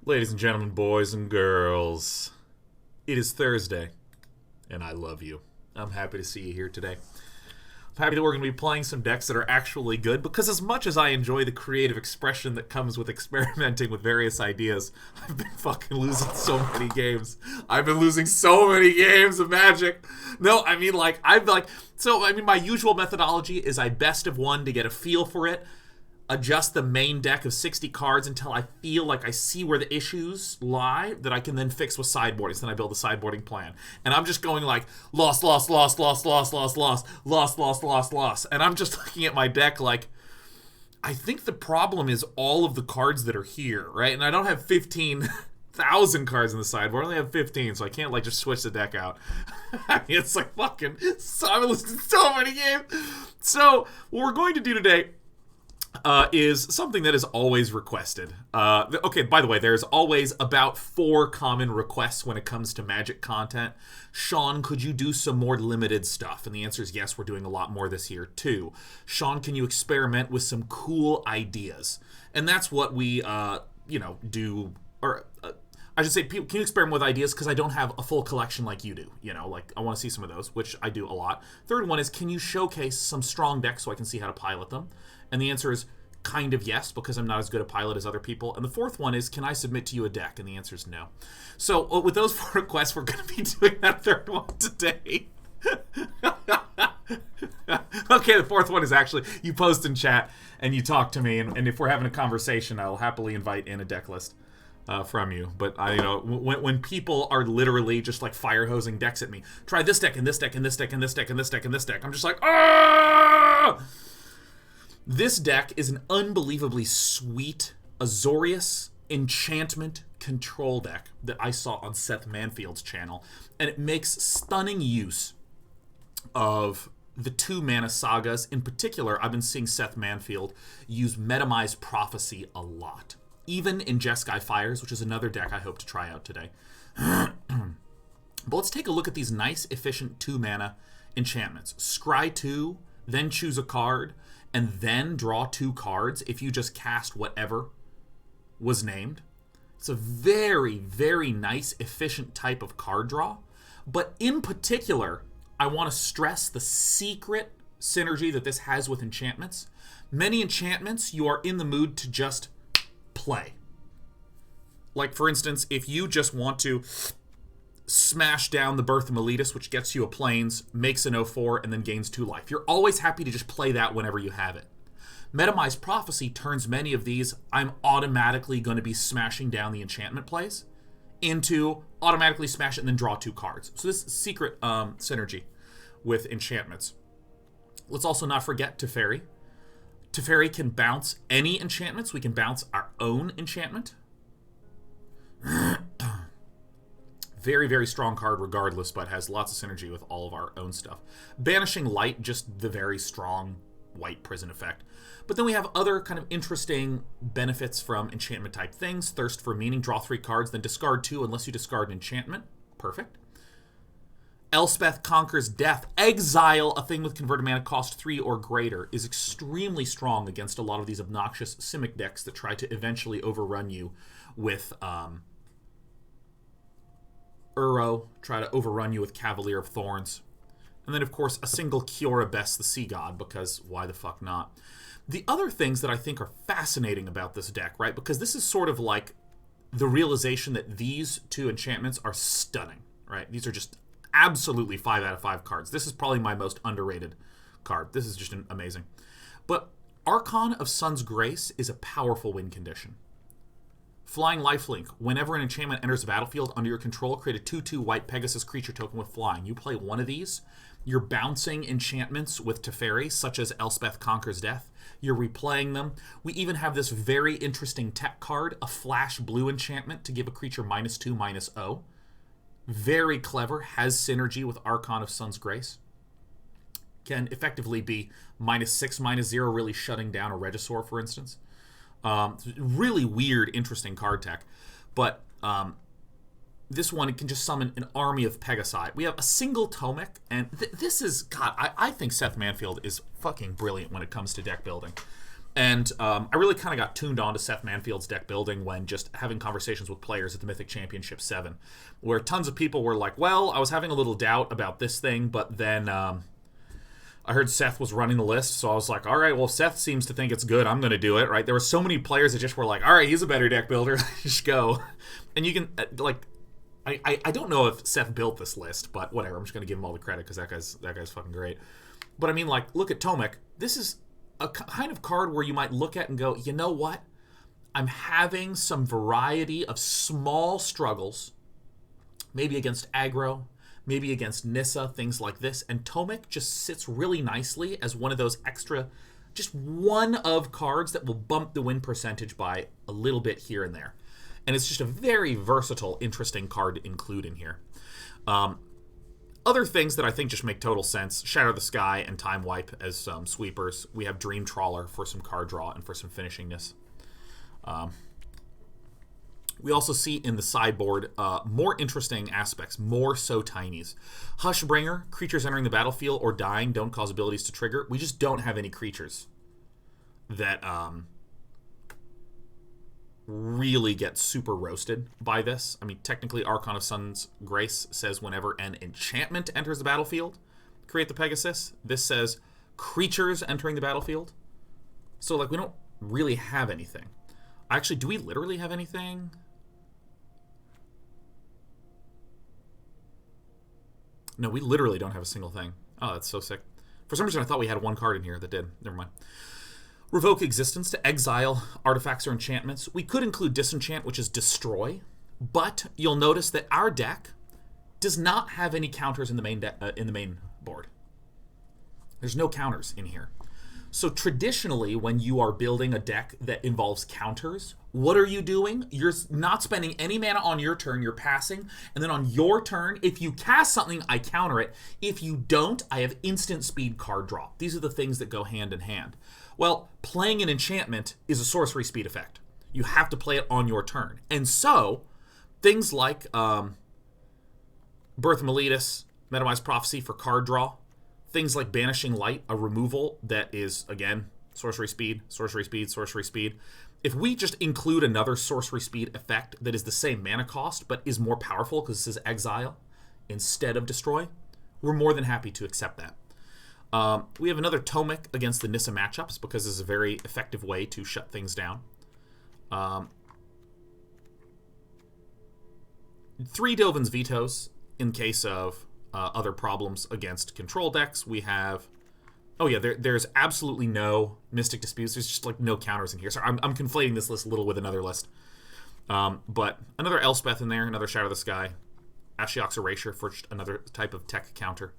Ladies and gentlemen, boys and girls, it is Thursday, and I love you. I'm happy to see you here today. I'm happy that we're going to be playing some decks that are actually good, because as much as I enjoy the creative expression that comes with experimenting with various ideas, I've been fucking losing so many games. I've been losing so many games of Magic. No, I mean, my usual methodology is I best of one to get a feel for it, adjust the main deck of 60 cards until I feel like I see where the issues lie that I can then fix with sideboarding. So then I build a sideboarding plan. And I'm just going like, loss. And I'm just looking at my deck like, I think the problem is all of the cards that are here, right? And I don't have 15,000 cards in the sideboard. I only have 15, so I can't like just switch the deck out. I mean, it's like fucking, I'm listening to so many games. So what we're going to do today is something that is always requested. Okay, by the way, there's always about 4 common requests when it comes to Magic content. Sean, could you do some more limited stuff? And the answer is yes, we're doing a lot more this year too. Sean, can you experiment with some cool ideas? And that's what we, do, or I should say, can you experiment with ideas? Because I don't have a full collection like you do. Like I want to see some of those, which I do a lot. Third one is, can you showcase some strong decks so I can see how to pilot them? And the answer is kind of yes, because I'm not as good a pilot as other people. And the fourth one is, can I submit to you a deck? And the answer is no. So with those 4 requests, we're going to be doing that third one today. Okay, the fourth one is actually, you post in chat and you talk to me, and if we're having a conversation, I'll happily invite in a deck list from you. But when people are literally just like fire hosing decks at me, try this deck and this deck and this deck and this deck and this deck and this deck, I'm just like, ah! This deck is an unbelievably sweet Azorius Enchantment Control deck that I saw on Seth Manfield's channel, and it makes stunning use of the 2-mana sagas. In particular, I've been seeing Seth Manfield use Medomai's Prophecy a lot, even in Jeskai Fires, which is another deck I hope to try out today. But let's take a look at these nice, efficient 2-mana enchantments. Scry 2, then choose a card, and then draw 2 cards if you just cast whatever was named. It's a very, very nice, efficient type of card draw. But in particular, I want to stress the secret synergy that this has with enchantments. Many enchantments, you are in the mood to just play. Like, for instance, if you just want to smash down the Birth of Meletis, which gets you a Plains, makes an 0/4, and then gains 2 life. You're always happy to just play that whenever you have it. Medomai's Prophecy turns many of these, I'm automatically going to be smashing down the enchantment plays, into automatically smash it and then draw 2 cards. So this secret synergy with enchantments. Let's also not forget Teferi. Teferi can bounce any enchantments. We can bounce our own enchantment. Very, very strong card regardless, but has lots of synergy with all of our own stuff. Banishing Light, just the very strong white prison effect. But then we have other kind of interesting benefits from enchantment type things. Thirst for Meaning, draw 3 cards, then discard 2 unless you discard an enchantment. Perfect. Elspeth conquers death. Exile, a thing with converted mana cost 3 or greater, is extremely strong against a lot of these obnoxious Simic decks that try to eventually overrun you with Uro, try to overrun you with Cavalier of Thorns. And then, of course, a single Kiora bests the Sea God, because why the fuck not? The other things that I think are fascinating about this deck, right, because this is sort of like the realization that these 2 enchantments are stunning, right? These are just absolutely 5 out of 5 cards. This is probably my most underrated card. This is just amazing. But Archon of Sun's Grace is a powerful win condition. Flying Lifelink. Whenever an enchantment enters the battlefield under your control, create a 2/2 white Pegasus creature token with flying. You play one of these, you're bouncing enchantments with Teferi, such as Elspeth Conquers Death. You're replaying them. We even have this very interesting tech card, a flash blue enchantment to give a creature -2/-0. Very clever, has synergy with Archon of Sun's Grace. Can effectively be -6/-0, really shutting down a Regisaur, for instance. Really weird, interesting card tech. But this one, it can just summon an army of Pegasi. We have a single Tomik, and this is, God, I think Seth Manfield is fucking brilliant when it comes to deck building. And I really kind of got tuned on to Seth Manfield's deck building when just having conversations with players at the Mythic Championship 7, where tons of people were like, well, I was having a little doubt about this thing, but then I heard Seth was running the list, so I was like, all right, well, Seth seems to think it's good, I'm going to do it, right? There were so many players that just were like, all right, he's a better deck builder, just go. And you can, like, I don't know if Seth built this list, but whatever, I'm just going to give him all the credit because that guy's fucking great. But I mean, like, look at Tomik. This is a kind of card where you might look at and go, you know what? I'm having some variety of small struggles, maybe against aggro, maybe against Nissa, things like this, and Tomik just sits really nicely as one of those extra, just one of cards that will bump the win percentage by a little bit here and there. And it's just a very versatile, interesting card to include in here. Other things that I think just make total sense, Shatter the Sky and Time Wipe as sweepers. We have Dream Trawler for some card draw and for some finishingness. We also see in the sideboard more interesting aspects, more so tinies. Hushbringer, creatures entering the battlefield or dying don't cause abilities to trigger. We just don't have any creatures that really get super roasted by this. I mean, technically, Archon of Sun's Grace says whenever an enchantment enters the battlefield, create the Pegasus. This says creatures entering the battlefield. So, like, we don't really have anything. Actually, do we literally have anything? No, we literally don't have a single thing. Oh, that's so sick. For some reason, I thought we had one card in here that did. Never mind. Revoke existence to exile artifacts or enchantments. We could include disenchant, which is destroy, but you'll notice that our deck does not have any counters in the main board. There's no counters in here. So traditionally, when you are building a deck that involves counters, what are you doing? You're not spending any mana on your turn, you're passing, and then on your turn, if you cast something, I counter it. If you don't, I have instant speed card draw. These are the things that go hand in hand. Well, playing an enchantment is a sorcery speed effect. You have to play it on your turn. And so, things like Birth of Meletis, Medomai's Prophecy for card draw, things like Banishing Light, a removal that is, again, sorcery speed, sorcery speed, sorcery speed. If we just include another sorcery speed effect that is the same mana cost but is more powerful because this is exile instead of destroy, we're more than happy to accept that. We have another Tomik against the Nissa matchups because this is a very effective way to shut things down. 3 Dovin's Vetoes in case of other problems against control decks. We have... Oh yeah, there's absolutely no Mystic Disputes. There's just like no counters in here. So I'm conflating this list a little with another list. But another Elspeth in there, another Shatter the Sky. Ashiok's Erasure for another type of tech counter.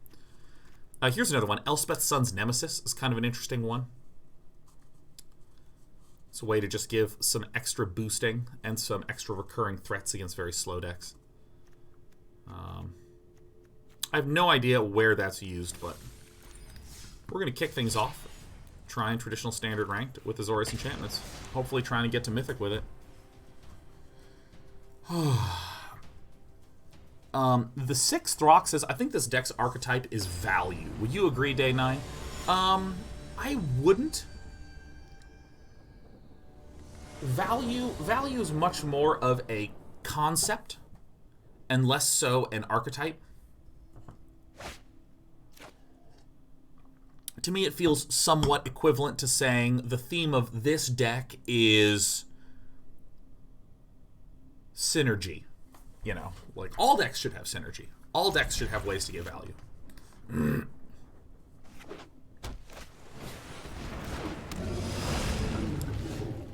Here's another one. Elspeth's Son's Nemesis is kind of an interesting one. It's a way to just give some extra boosting and some extra recurring threats against very slow decks. I have no idea where that's used, but we're going to kick things off. Trying traditional standard ranked with Azorius Enchantments. Hopefully trying to get to Mythic with it. The 6th Throck says, I think this deck's archetype is value. Would you agree, Day 9? I wouldn't. Value is much more of a concept and less so an archetype. To me, it feels somewhat equivalent to saying the theme of this deck is synergy. You know, like, all decks should have synergy. All decks should have ways to get value.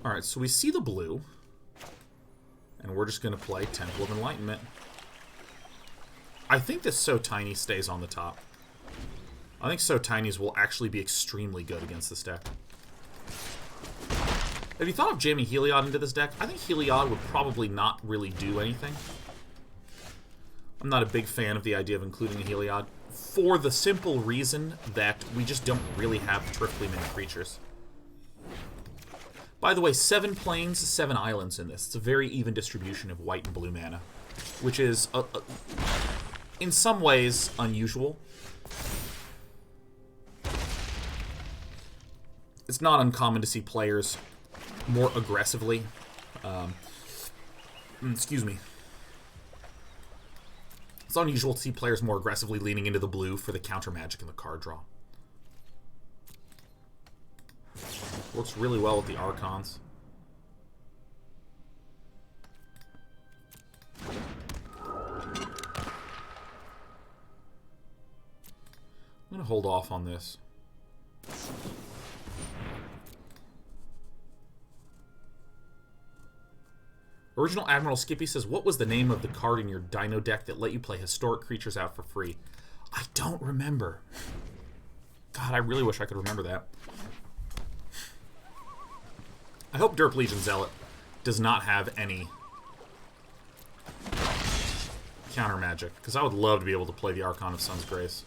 Alright, so we see the blue. And we're just going to play Temple of Enlightenment. I think this So Tiny stays on the top. I think So Tinies will actually be extremely good against this deck. Have you thought of jamming Heliod into this deck? I think Heliod would probably not really do anything. I'm not a big fan of the idea of including a Heliod, for the simple reason that we just don't really have terrifically many creatures. By the way, 7 planes, 7 islands in this. It's a very even distribution of white and blue mana, which is, in some ways, unusual. it's not uncommon to see players more aggressively. Excuse me. It's unusual to see players more aggressively leaning into the blue for the counter magic and the card draw. Works really well with the Archons. I'm going to hold off on this. Original Admiral Skippy says, what was the name of the card in your Dino deck that let you play historic creatures out for free? I don't remember. God, I really wish I could remember that. I hope Derp Legion Zealot does not have any counter magic, because I would love to be able to play the Archon of Sun's Grace.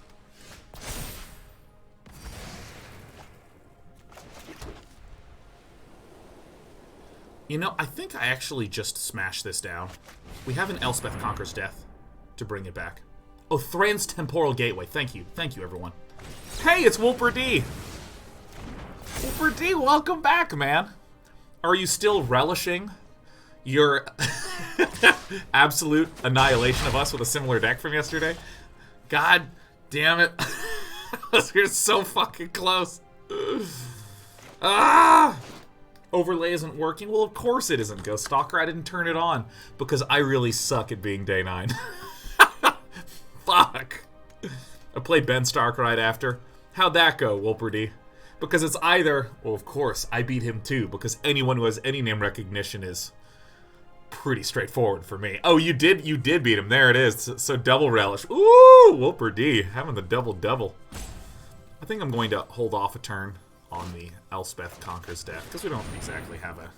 You know, I think I actually just smashed this down. We have an Elspeth Conquers Death to bring it back. Oh, Thran's Temporal Gateway. Thank you. Thank you, everyone. Hey, it's Wolper D. Wolper D, welcome back, man. Are you still relishing your absolute annihilation of us with a similar deck from yesterday? God damn it. We're so fucking close. Ah! Overlay isn't working? Well, of course it isn't, Ghost Stalker. I didn't turn it on because I really suck at being day 9. Fuck. I played Ben Stark right after. How'd that go, Wolper D? Because it's either, well, of course, I beat him too, because anyone who has any name recognition is pretty straightforward for me. Oh, you did beat him. There it is. So double relish. Ooh, Wolper D, having the double. I think I'm going to hold off a turn on the Elspeth Conquers Death, because we don't exactly have a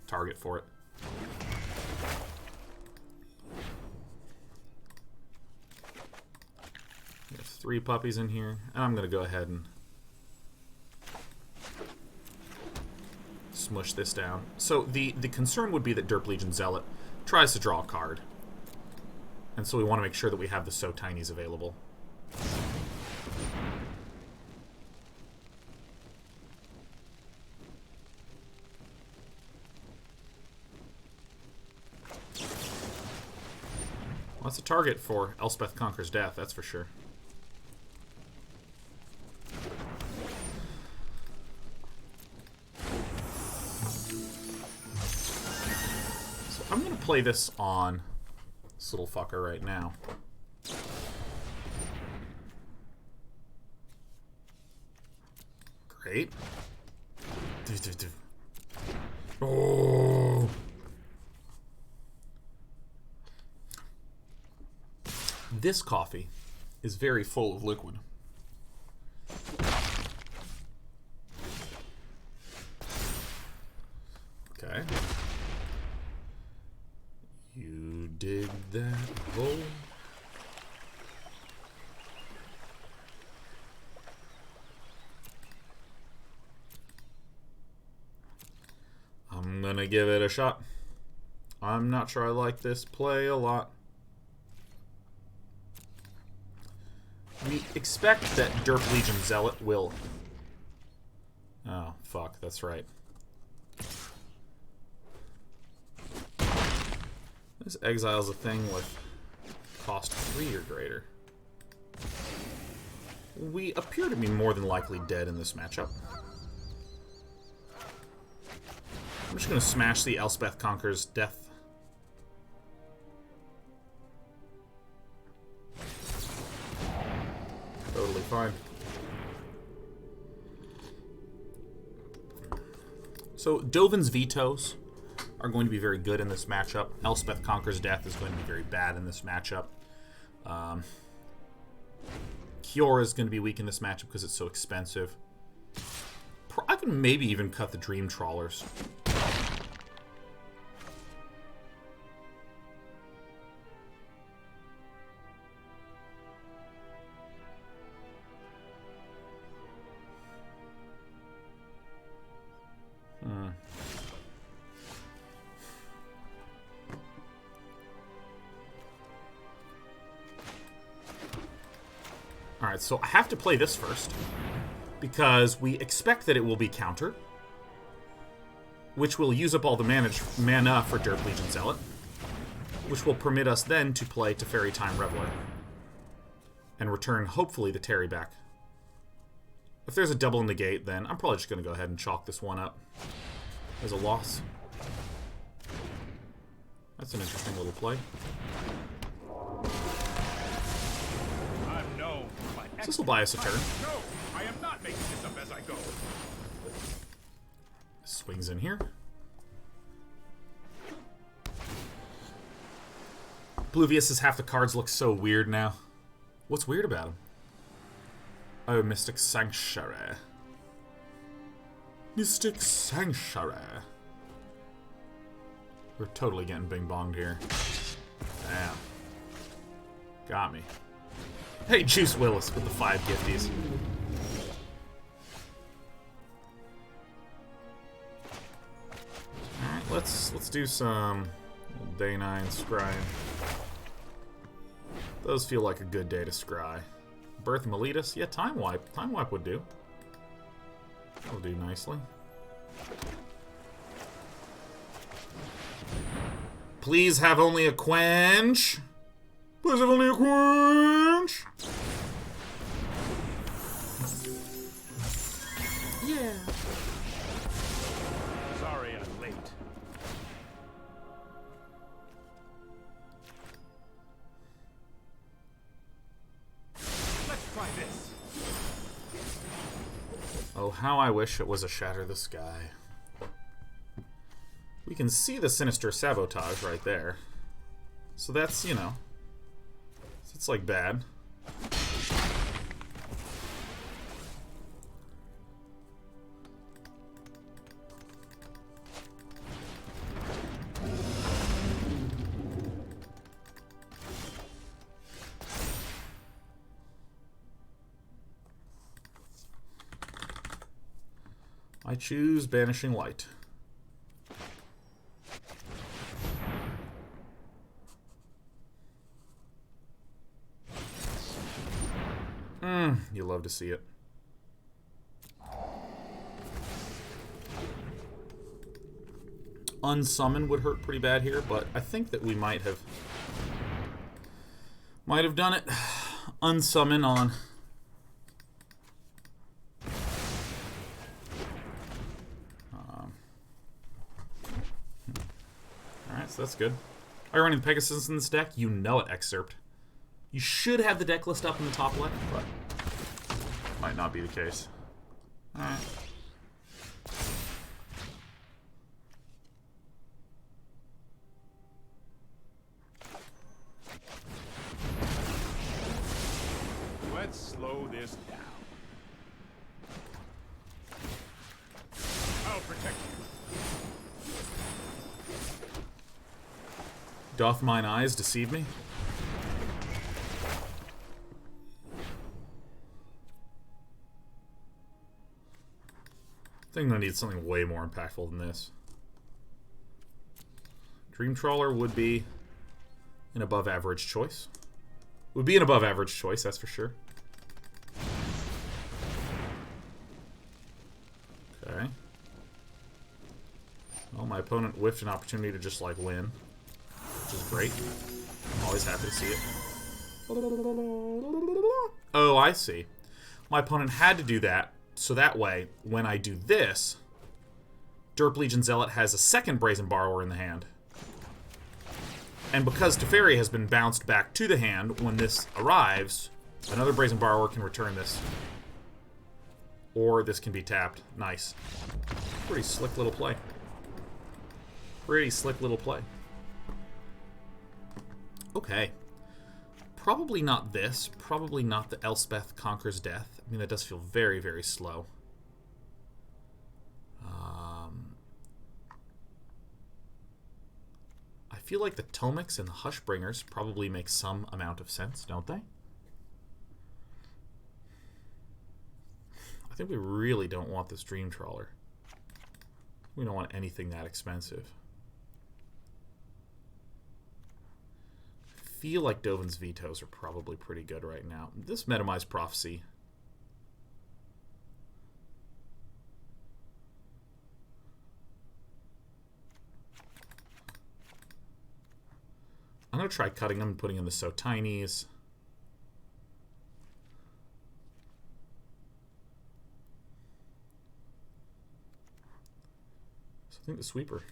target for it. We have 3 puppies in here, and I'm going to go ahead and smush this down. So the concern would be that Derp Legion Zealot tries to draw a card, and so we want to make sure that we have the So Tinies available. Well, that's a target for Elspeth Conquers Death, that's for sure. So I'm going to play this on this little fucker right now. Great. Oh. This coffee is very full of liquid. Okay. You dig that hole? I'm gonna give it a shot. I'm not sure I like this play a lot. We expect that Derp Legion Zealot will... Oh, fuck, that's right. This exiles a thing with cost 3 or greater. We appear to be more than likely dead in this matchup. I'm just going to smash the Elspeth Conquers Death. Totally fine. So Dovin's Vetoes are going to be very good in this matchup. Elspeth Conquers Death is going to be very bad in this matchup. Kiora is going to be weak in this matchup because it's so expensive. I can maybe even cut the Dream Trawlers. Alright, so I have to play this first. because we expect that it will be counter, which will use up all the mana for Derp Legion Zealot, which will permit us then to play Teferi Time Raveler and return, hopefully, the Teferi back. If there's a double negate, then I'm probably just going to go ahead and chalk this one up as a loss. That's an interesting little play. This will buy us a turn. No, I am not making this up as I go. Swings in here. Bluvius' half the cards look so weird now. What's weird about him? Oh, Mystic Sanctuary. Mystic Sanctuary. We're totally getting bing-bonged here. Damn. Got me. Hey, Juice Willis with the 5 gifties. Alright, let's do some Day 9 scrying. Those feel like a good day to scry. Birth of Meletis, yeah, Time Wipe. Time Wipe would do. That'll do nicely. Please have only a quench. Please have only a quench. Yeah. Sorry I'm late. Let's try this. Oh, how I wish it was a Shatter the Sky. We can see the Sinister Sabotage right there. So that's, you know, it's like bad. I choose Banishing Light. You love to see it. Unsummon would hurt pretty bad here, but I think that we might have done it. Unsummon on Alright, so that's good. Are you running Pegasus in this deck? You know it, Excerpt. You should have the deck list up in the top left, but might not be the case. Alright. Let's slow this down. I'll protect you. Doth mine eyes deceive me? I think I need something way more impactful than this. Dream Trawler would be an above average choice. Would be an above average choice, that's for sure. Okay. Well, my opponent whiffed an opportunity to just, like, win. Which is great. I'm always happy to see it. Oh, I see. My opponent had to do that, so that way, when I do this, Derp Legion Zealot has a second Brazen Borrower in the hand. And because Teferi has been bounced back to the hand, when this arrives, another Brazen Borrower can return this. Or this can be tapped. Nice. Pretty slick little play. Pretty slick little play. Okay. Probably not this. Probably not the Elspeth Conquers Death. I mean, that does feel very, very slow. I feel like the Tomiks and the Hushbringers probably make some amount of sense, don't they? I think we really don't want this Dream Trawler. We don't want anything that expensive. I feel like Dovin's Vetoes are probably pretty good right now. This Medomai's Prophecy. going to try cutting them and putting in the So Tinies. So I think the Sweeper.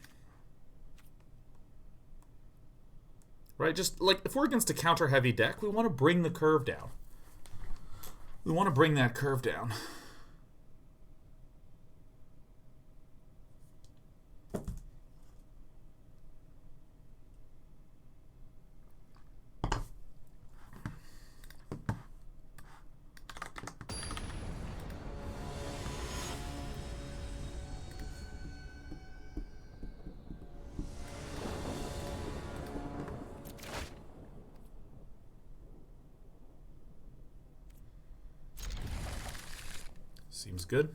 Right, just like if we're against a counter-heavy deck, we want to bring the curve down. We want to bring that curve down. Seems good.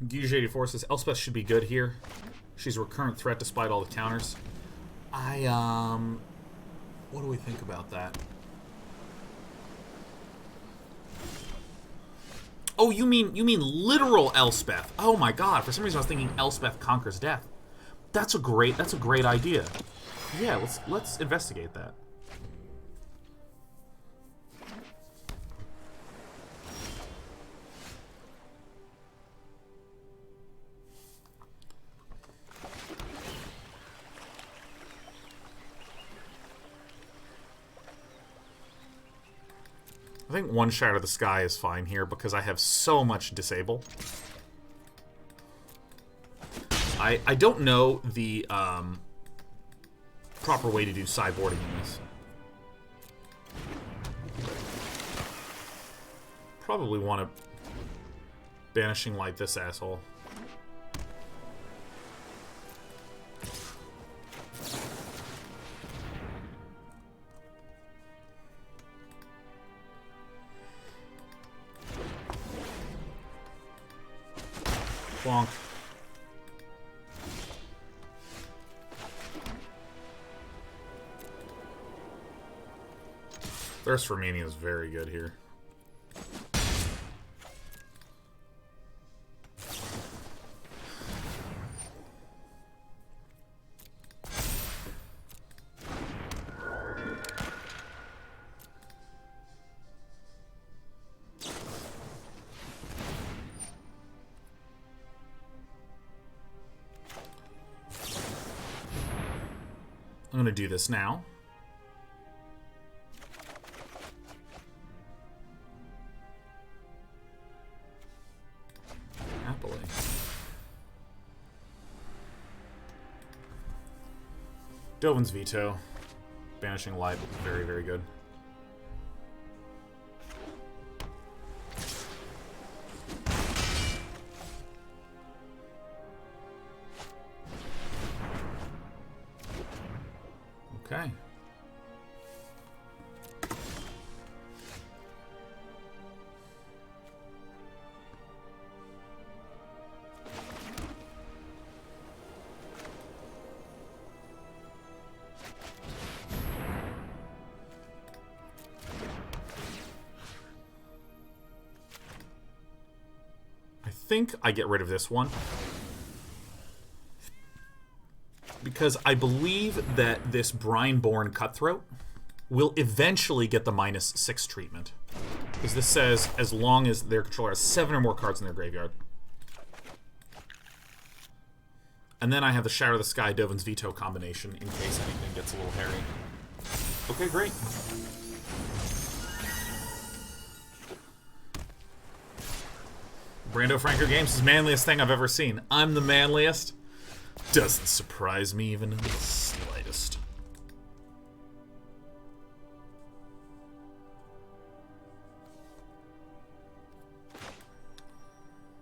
Guge84 says Elspeth should be good here. She's a recurrent threat despite all the counters. What do we think about that? Oh, you mean literal Elspeth? Oh my god! For some reason I was thinking Elspeth conquers death. That's a great idea. Yeah, let's investigate that. I think one Shatter the Sky is fine here because I have so much disable. I don't know the proper way to do sideboarding in this. Probably want to Banishing Light this asshole. Bonk. Thirst for Meaning is very good here. I'm going to do this now. Happily. Dovin's Veto. Banishing Light looks very, very good. Okay. I think I get rid of this one. Because I believe that this Brineborn Cutthroat will eventually get the -6 treatment. Because this says, as long as their controller has 7 or more cards in their graveyard. And then I have the Shatter the Sky, Dovin's Veto combination in case anything gets a little hairy. Okay, great. Brando Franco Games is the manliest thing I've ever seen. I'm the manliest. Doesn't surprise me even in the slightest.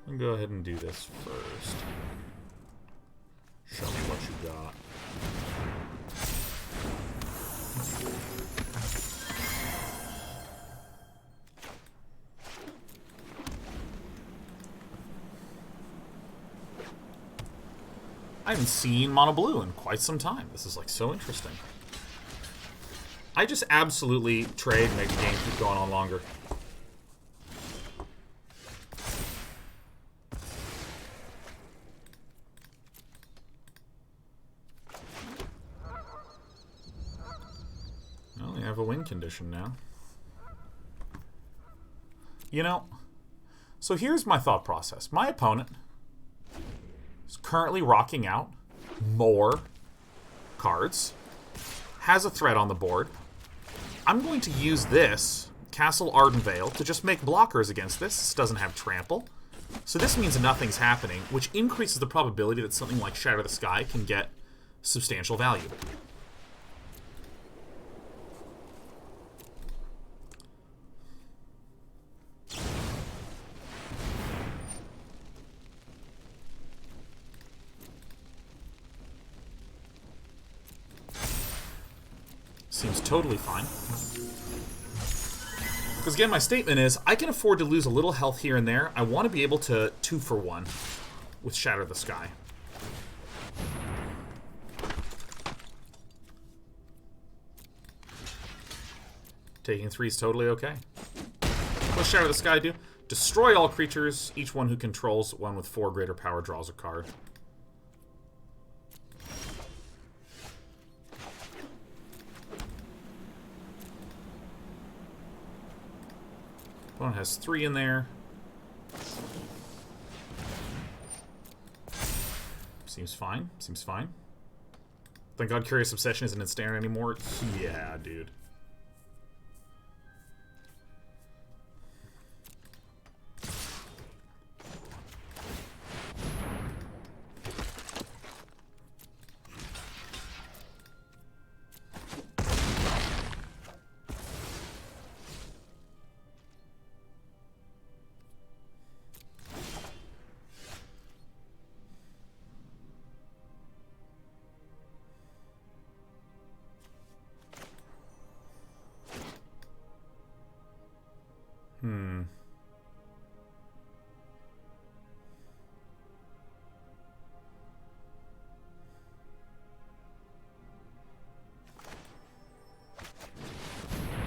I'll go ahead and do this first. Show me what you got. I haven't seen Mono Blue in quite some time. This is like so interesting. I just absolutely trade and make the game keep going on longer. have a win condition now. You know, so here's my thought process. My opponent is currently rocking out more cards, has a threat on the board. I'm going to use this Castle Ardenvale to just make blockers against this. This doesn't have trample. So this means nothing's happening, which increases the probability that something like Shatter the Sky can get substantial value. Seems totally fine. Because again, my statement is, I can afford to lose a little health here and there. I want to be able to 2-for-1 with Shatter the Sky. Taking 3 is totally okay. What does Shatter the Sky do? Destroy all creatures. Each one who controls one with 4 greater power draws a card. Opponent has 3 in there. Seems fine. Seems fine. Thank God Curious Obsession isn't in standard anymore. Yeah, dude.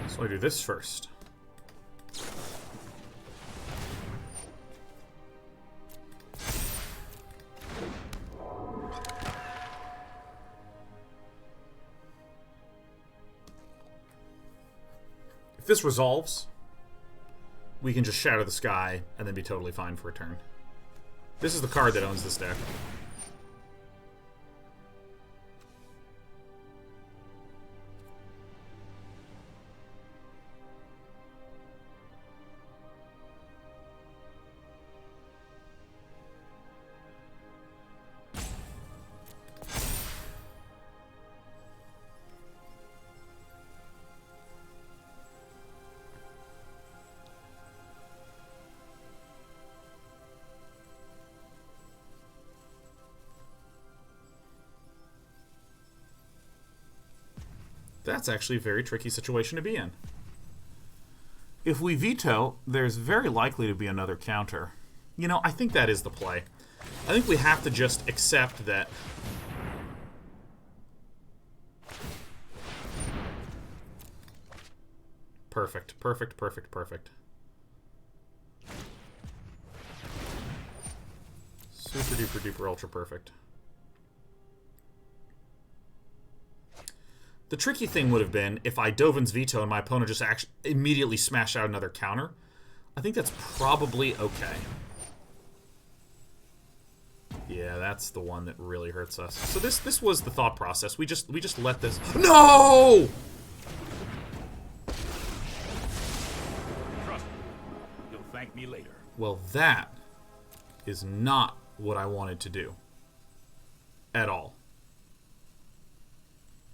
So I do this first. If this resolves, we can just Shatter the Sky and then be totally fine for a turn. This is the card that owns this deck. That's actually a very tricky situation to be in. If we veto, there's very likely to be another counter. You know, I think that is the play. I think we have to just accept that... Perfect, perfect, perfect, perfect. Super duper duper ultra perfect. The tricky thing would have been if I Dovin's Veto and my opponent just actually immediately smashed out another counter. I think that's probably okay. Yeah, that's the one that really hurts us. So this was the thought process. We just let this. No! Trust me. You'll thank me later. Well, that is not what I wanted to do. At all.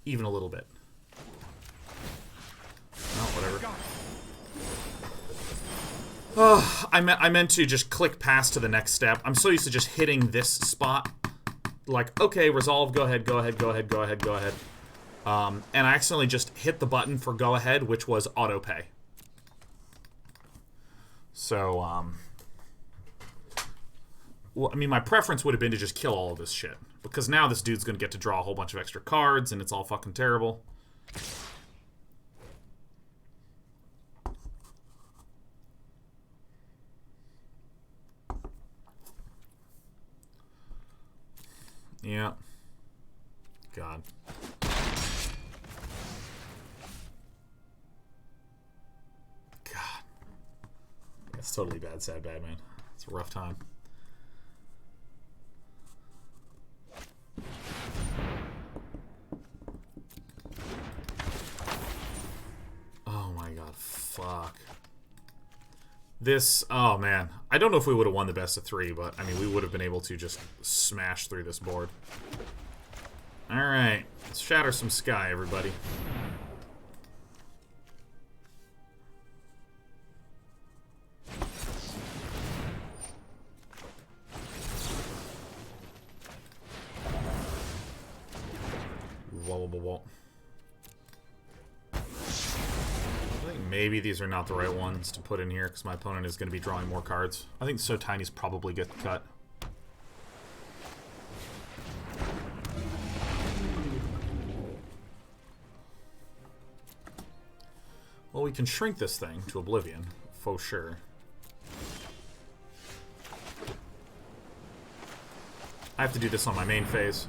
Even a little bit. No, whatever. Oh, I meant to just click past to the next step. I'm so used to just hitting this spot. Like, okay, resolve, go ahead, go ahead, go ahead, go ahead, go ahead. And I accidentally just hit the button for go ahead, which was auto pay. So, well, I mean, my preference would have been to just kill all of this shit. Because now this dude's going to get to draw a whole bunch of extra cards, and it's all fucking terrible. Yeah. God. It's totally bad, sad, bad, man. It's a rough time. Oh my god, fuck. This, oh man. I don't know if we would have won the best of 3, but I mean, we would have been able to just smash through this board. Alright, let's shatter some sky, everybody. I think maybe these are not the right ones to put in here because my opponent is going to be drawing more cards. I think So Tiny's probably get cut. Well, we can shrink this thing to oblivion, for sure. I have to do this on my main phase.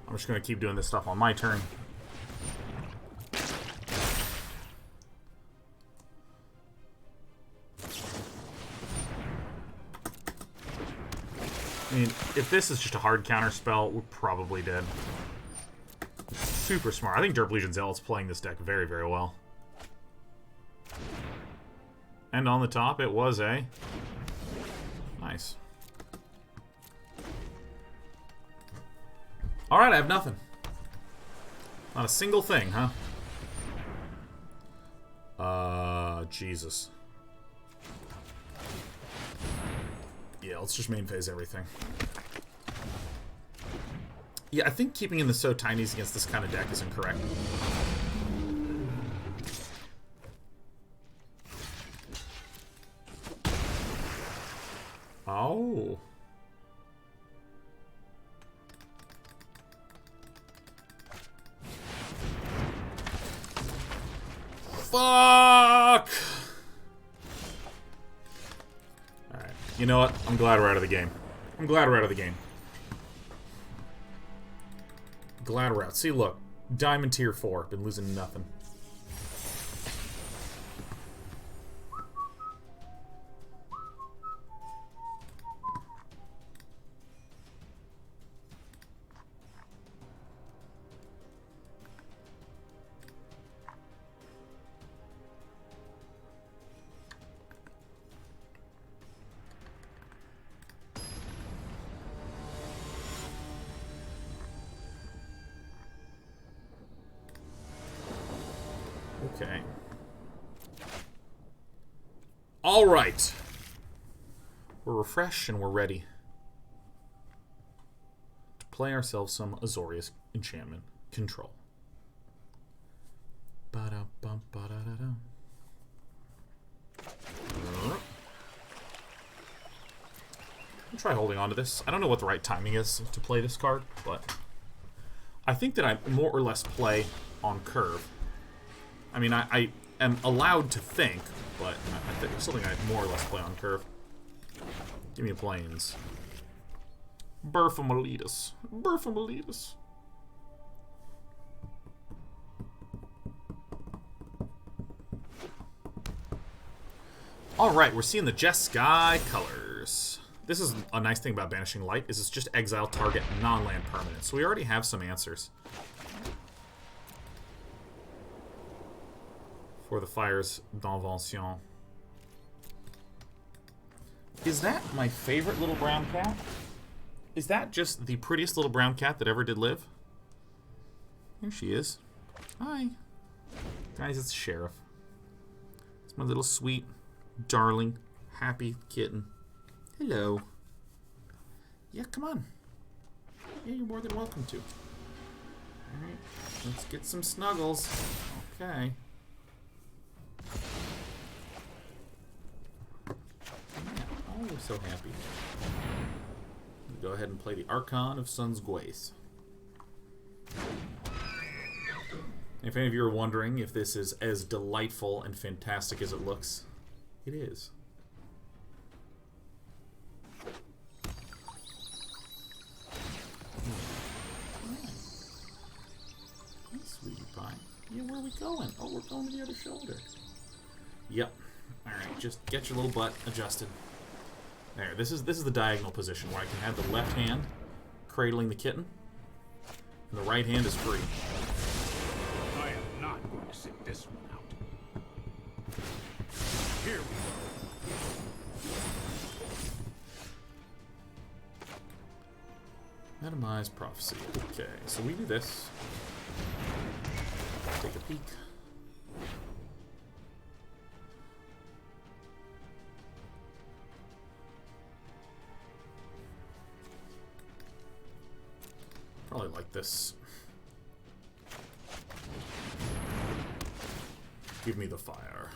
I'm just going to keep doing this stuff on my turn. I mean, if this is just a hard counter spell, we're probably dead. Super smart. I think Derp Legion Zealot's playing this deck very, very well. And on the top, it was a... Nice. Alright, I have nothing. Not a single thing, huh? Jesus. Yeah, let's just main phase everything. Yeah, I think keeping in the So Tinies against this kind of deck is incorrect. Oh. Fuck! Alright. You know what? I'm glad we're out of the game. I'm glad we're out of the game. Glad we're out. See, look. Diamond tier 4. Been losing nothing. Okay. All right. We're refreshed and we're ready to play ourselves some Azorius Enchantment Control. Ba-da-bum-ba-da-da-dum. I'll try holding on to this. I don't know what the right timing is to play this card, but I think that I more or less play on curve. I mean, I am allowed to think, but I think it's something I more or less play on curve. Give me a plains. Birth of Meletis. Birth of Meletis. Alright, we're seeing the Jeskai colors. This is a nice thing about Banishing Light, is it's just exile target non-land permanent. So we already have some answers for the Fires d'Invention. Is that my favorite little brown cat? Is that just the prettiest little brown cat that ever did live? Here she is. Hi. Guys, it's Sheriff. It's my little sweet, darling, happy kitten. Hello. Yeah, come on. Yeah, you're more than welcome to. Alright, let's get some snuggles. Okay. Oh, we're so happy. Go ahead and play the Archon of Sun's Gwaith. If any of you are wondering if this is as delightful and fantastic as it looks, it is. Yeah, where are we going? Oh, we're going to the other shoulder. Yep. Alright, just get your little butt adjusted. There, this is the diagonal position where I can have the left hand cradling the kitten, and the right hand is free. I am not going to sit this one out. Here we go. Medomai's prophecy. Okay, so we do this. Take a peek. Probably like this. Give me the fire.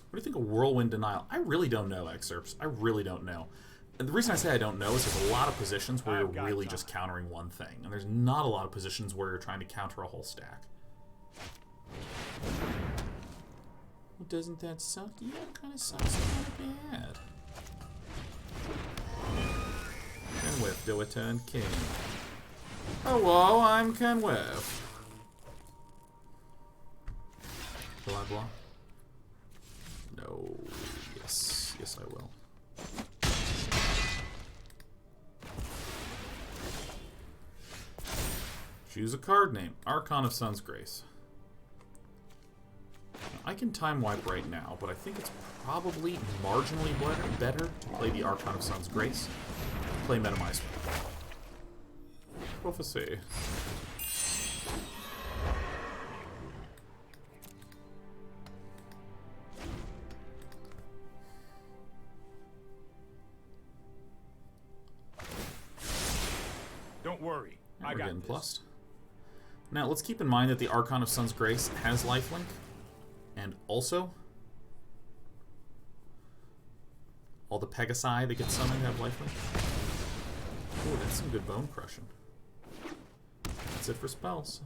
What do you think of Whirlwind Denial? I really don't know, Excerpts. I really don't know. And the reason I say I don't know is there's a lot of positions where you're really just countering one thing. And there's not a lot of positions where you're trying to counter a whole stack. Well, doesn't that suck? Yeah, it kind of sucks kind of bad. Kenwith, do a turn king. Hello, I'm Kenwith. Will I block? No. Yes. Yes, I will. Choose a card name. Archon of Sun's Grace. I can time wipe right now, but I think it's probably marginally better to play the Archon of Sun's Grace. Play Medomai. Prophecy. Don't worry. I got this. Plus. Now, let's keep in mind that the Archon of Sun's Grace has lifelink, and also all the Pegasi that get summoned have lifelink. Oh, that's some good bone crushing. That's it for spells.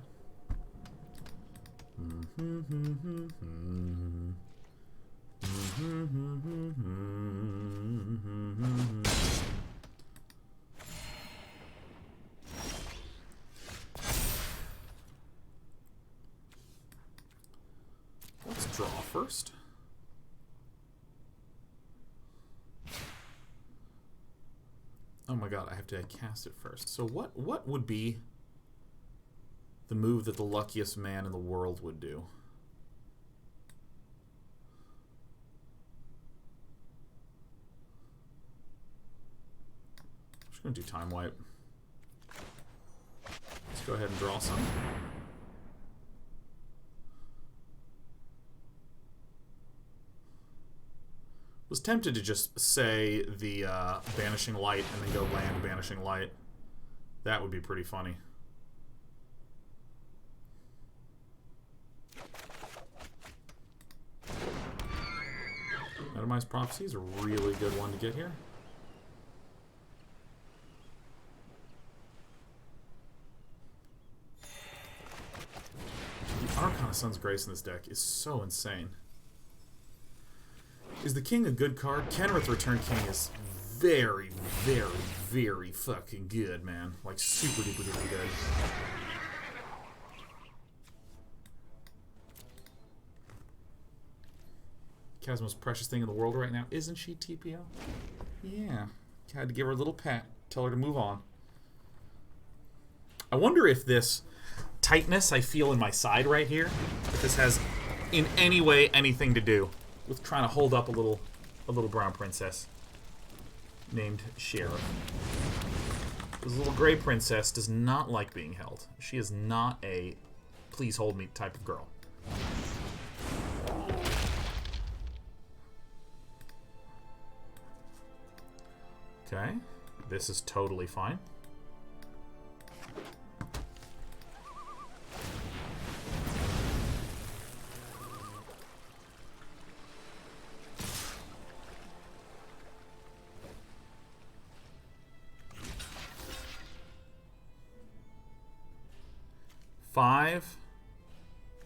Let's draw first. Oh my god, I have to cast it first. So what would be the move that the luckiest man in the world would do? I'm just going to do time wipe. Let's go ahead and draw some. Was tempted to just say the Banishing Light and then go land Banishing Light. That would be pretty funny. Medomai's Prophecy is a really good one to get here. The Archon of Sun's Grace in this deck is so insane. Is the King a good card? Kenrith's Return King is very, very, very fucking good, man. Like, super duper duper good. Kaz's most precious thing in the world right now. Isn't she, TPO? Yeah. Had to give her a little pat. Tell her to move on. I wonder if this tightness I feel in my side right here, if this has in any way anything to do with trying to hold up a little brown princess named Sheriff. This little gray princess does not like being held. She is not a please hold me type of girl. Okay, this is totally fine. Five,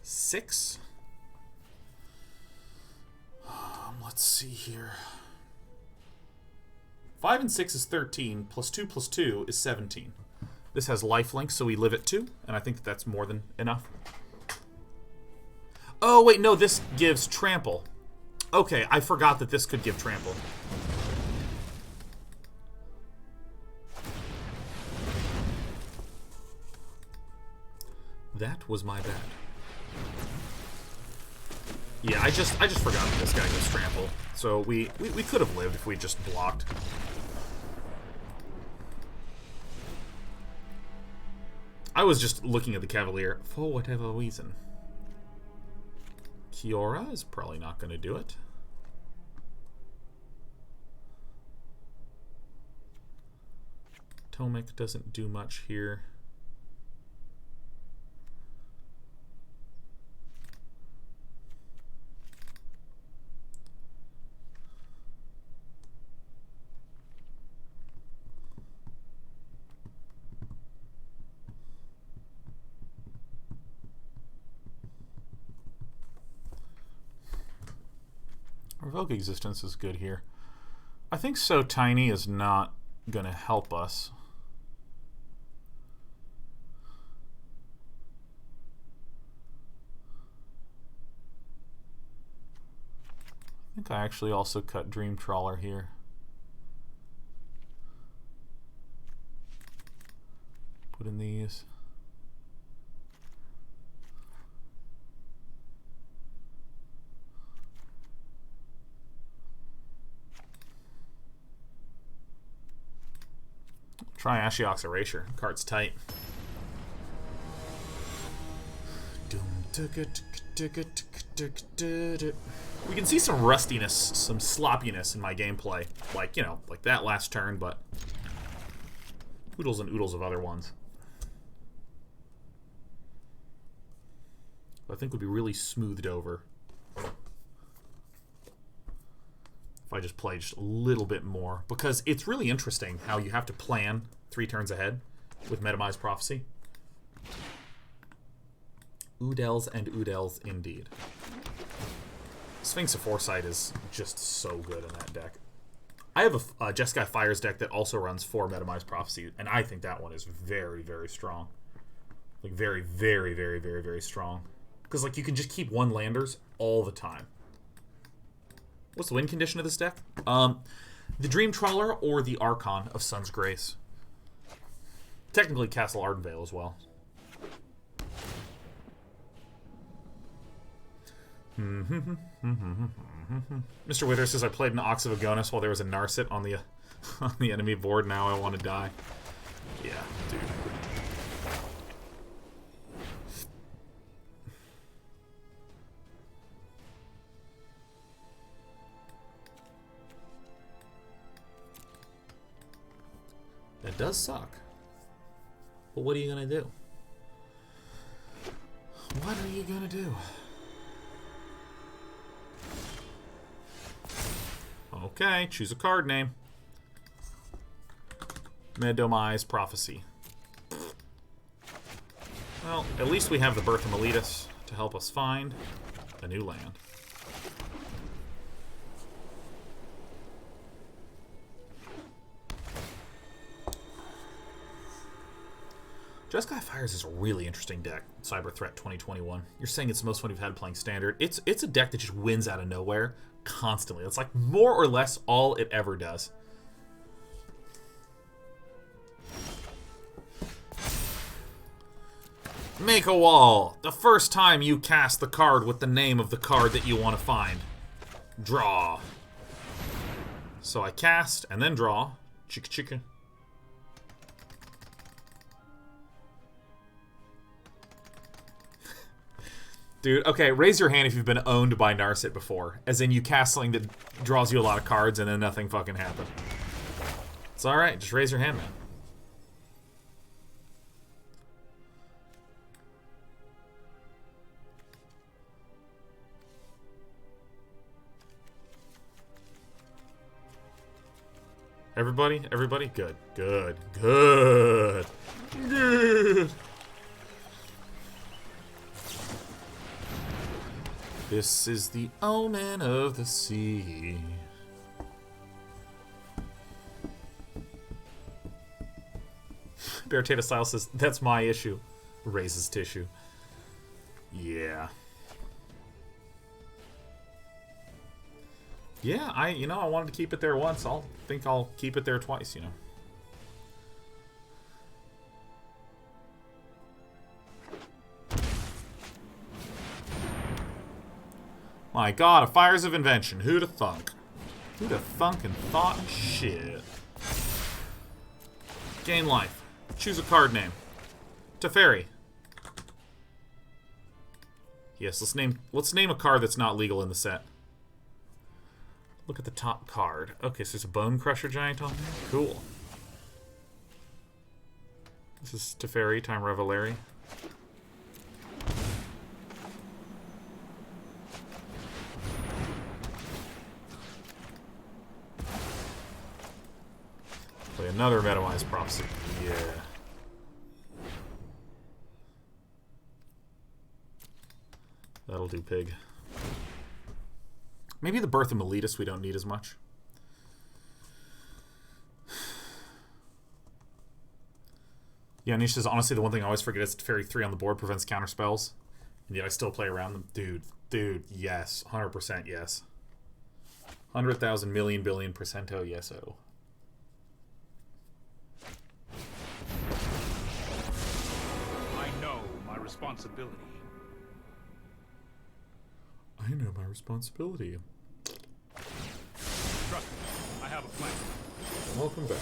six. Let's see here. 5 and 6 is 13. Plus 2 is 17. This has lifelink, so we live at 2, and I think that that's more than enough. Oh, wait, no, this gives trample. Okay, I forgot that this could give trample. That was my bad. Yeah, I just forgot that this guy gives trample. So we could have lived if we just blocked. I was just looking at the Cavalier for whatever reason. Kiora is probably not going to do it. Tomik doesn't do much here. Revoke Existence is good here. I think So Tiny is not going to help us. I think I actually also cut Dream Trawler here. Put in these. Try Ashiok's Erasure. Card's tight. We can see some rustiness, some sloppiness in my gameplay. Like, you know, like that last turn, but oodles and oodles of other ones. I think would be really smoothed over if I just play just a little bit more. Because it's really interesting how you have to plan 3 turns ahead with Medomai's Prophecy. Oodels and oodels indeed. Sphinx of Foresight is just so good in that deck. I have a Jeskai Fires deck that also runs 4 Medomai's Prophecy, and I think that one is very, very strong. Like, very, very, very, very, very strong. Because, like, you can just keep 1 landers all the time. What's the win condition of this deck? The Dream Trawler or the Archon of Sun's Grace. Technically Castle Ardenvale as well. Mr. Wither says, I played an Ox of Agonis while there was a Narset on the enemy board. Now I want to die. Yeah, dude. That does suck. But what are you going to do? What are you going to do? Okay, choose a card name. Medomai's Prophecy. Well, at least we have the Birth of Meletis to help us find a new land. Jeskai Fires is a really interesting deck. Cyber Threat 2021. You're saying it's the most fun you've had playing Standard. It's a deck that just wins out of nowhere constantly. It's like more or less all it ever does. Make a wall. The first time you cast the card with the name of the card that you want to find. Draw. So I cast and then draw. Chicka chicka. Dude, okay, raise your hand if you've been owned by Narset before. As in, you cast something that draws you a lot of cards and then nothing fucking happened. It's alright, just raise your hand, man. Everybody? Everybody? Good. Good. Good. Good. This is the omen of the sea. Beartata Style says, that's my issue. Raises tissue. Yeah. Yeah, I wanted to keep it there once. I'll keep it there twice, you know. My god, a Fires of Invention. Who'da thunk? Who'da thunk and thought shit? Gain life. Choose a card name. Teferi. Yes, let's name a card that's not legal in the set. Look at the top card. Okay, so there's a Bone Crusher Giant on there. Cool. This is Teferi, Time Raveler. Play another Medomai's Prophecy. Yeah. That'll do, pig. Maybe the Birth of Meletis we don't need as much. Yeah, Nish says, honestly, the one thing I always forget is Teferi 3 on the board prevents counter spells. And yet I still play around them. Dude, yes. 100% yes. 100,000 million billion percento yes-o. I know my responsibility. I know my responsibility. Trust me, I have a plan. Welcome back.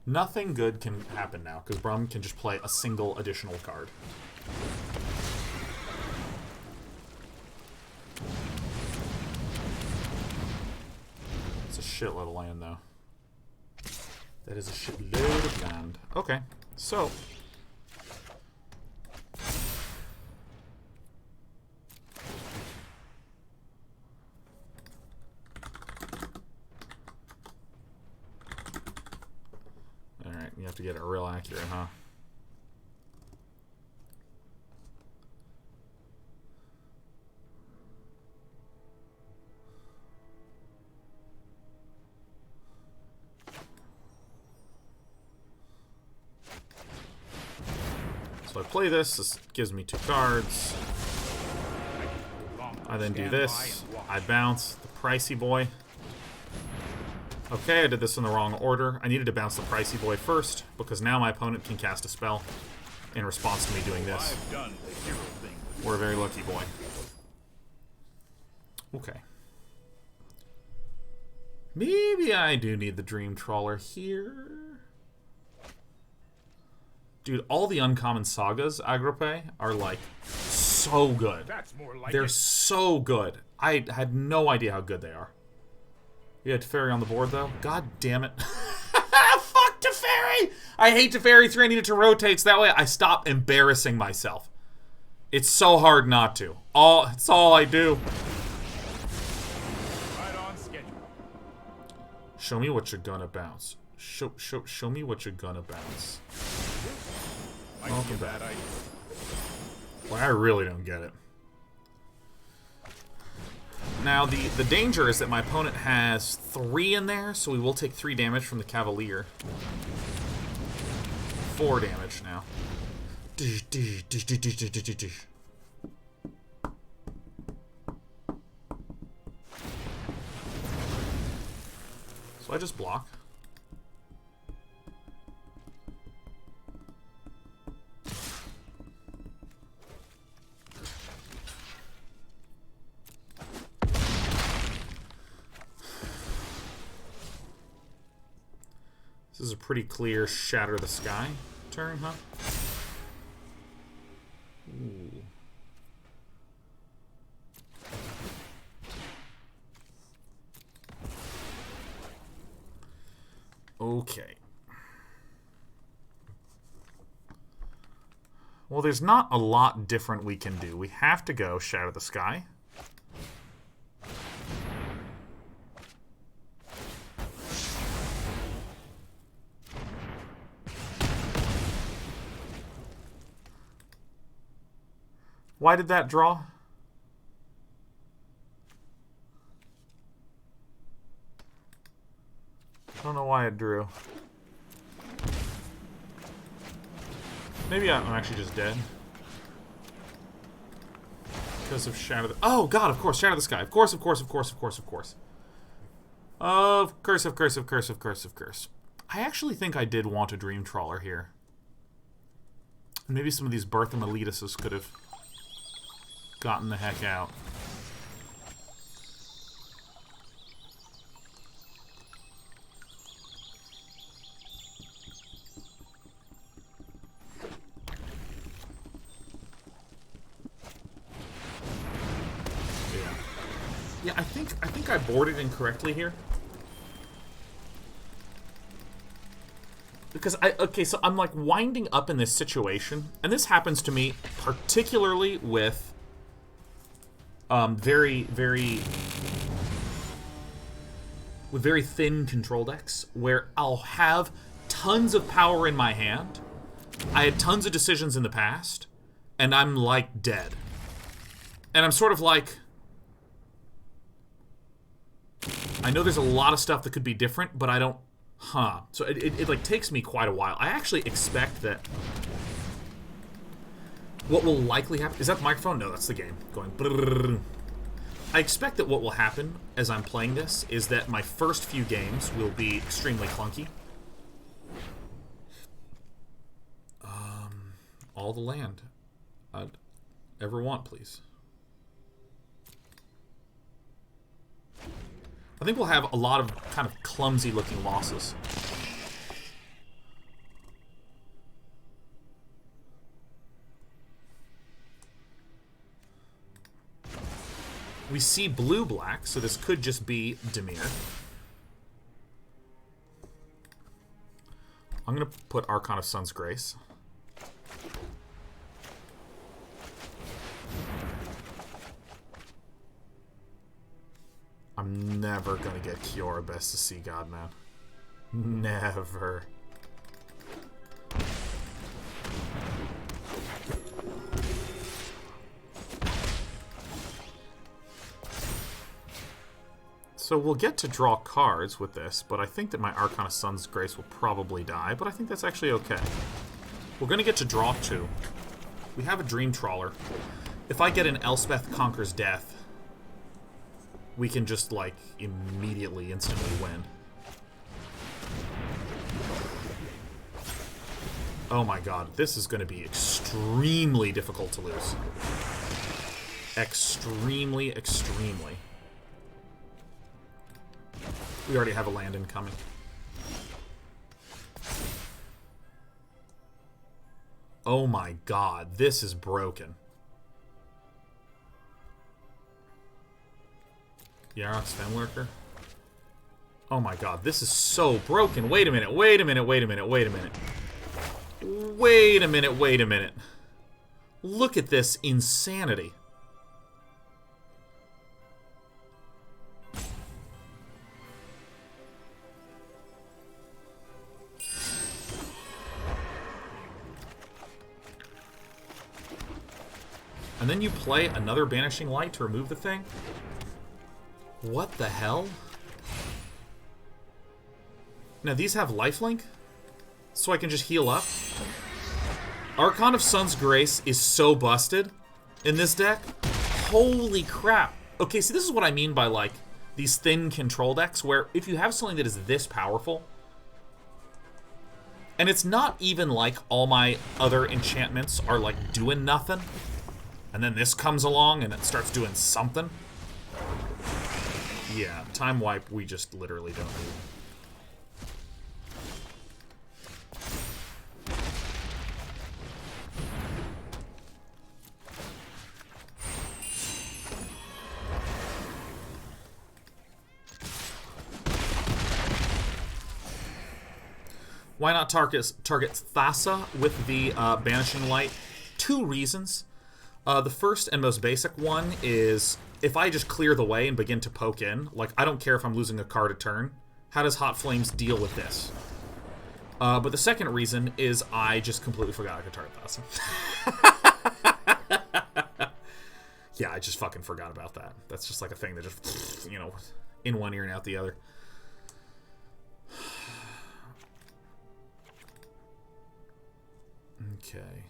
Nothing good can happen now, because Brum can just play a single additional card. It's a shitload of land, though. That is a shitload of land. Okay, so... You have to get it real accurate, huh? So I play this. This gives me 2 cards. I then do this. I bounce the pricey boy. Okay, I did this in the wrong order. I needed to bounce the pricey boy first, because now my opponent can cast a spell in response to me doing this. We're a very lucky boy. Okay. Maybe I do need the Dream Trawler here. Dude, all the uncommon sagas, Agrope, are like so good. They're so good. I had no idea how good they are. You had Teferi on the board, though? God damn it. Fuck Teferi! I hate Teferi 3. I need it to rotate so that way I stop embarrassing myself. It's so hard not to. It's all I do. Right on schedule. Show me what you're gonna bounce. Show me what you're gonna bounce. Welcome back. Well, I really don't get it. Now, the danger is that my opponent has 3 in there, so we will take 3 damage from the Cavalier. 4 damage now. So I just block. This is a pretty clear Shatter the Sky turn, huh? Ooh. Okay. Well, there's not a lot different we can do. We have to go Shatter the Sky. Why did that draw? I drew. Maybe I'm actually just dead. Because of Shatter the... Oh, God, of course, Shatter the Sky. Of course, of course, of course, of course, of course. Of course, of course, of course, of course, of course. I actually think I did want a Dream Trawler here. And maybe some of these Birth of Meletis could have gotten the heck out. Yeah, I think I boarded incorrectly here. Because so I'm like winding up in this situation, and this happens to me particularly with very thin control decks, where I'll have tons of power in my hand. I had tons of decisions in the past, and I'm like dead. And I'm sort of like, I know there's a lot of stuff that could be different, but I don't... So it like takes me quite a while. I actually expect that what will likely happen... Is that the microphone? No, that's the game. Going... Brrr. I expect that what will happen as I'm playing this is that my first few games will be extremely clunky. All the land I'd ever want, please. I think we'll have a lot of kind of clumsy-looking losses. We see blue-black, so this could just be Dimir. I'm going to put Archon of Sun's Grace. I'm never gonna get Kiora Best to See God, man. Never. So we'll get to draw cards with this, but I think that my Archon of Sun's Grace will probably die, but I think that's actually okay. We're gonna get to draw 2. We have a Dream Trawler. If I get an Elspeth Conquers Death, we can just, like, immediately, instantly win. Oh my god, this is going to be extremely difficult to lose. Extremely, extremely. We already have a land incoming. Oh my god, this is broken. Yarok's Fenlurker. Oh my god, this is so broken. Wait a minute, wait a minute, wait a minute, wait a minute. Wait a minute, wait a minute. Look at this insanity. And then you play another Banishing Light to remove the thing? What the hell? Now these have lifelink? So I can just heal up? Archon of Sun's Grace is so busted in this deck. Holy crap. Okay, see, this is what I mean by, like, these thin control decks, where if you have something that is this powerful, and it's not even like all my other enchantments are, like, doing nothing, and then this comes along and it starts doing something. Yeah, Time Wipe we just literally don't need. Why not target Thassa with the Banishing Light? 2 reasons. The first and most basic one is if I just clear the way and begin to poke in, like, I don't care if I'm losing a card a turn. How does Hot Flames deal with this? But the second reason is I just completely forgot I could target Thassa. Yeah, I just fucking forgot about that. That's just like a thing that just, you know, in one ear and out the other. Okay.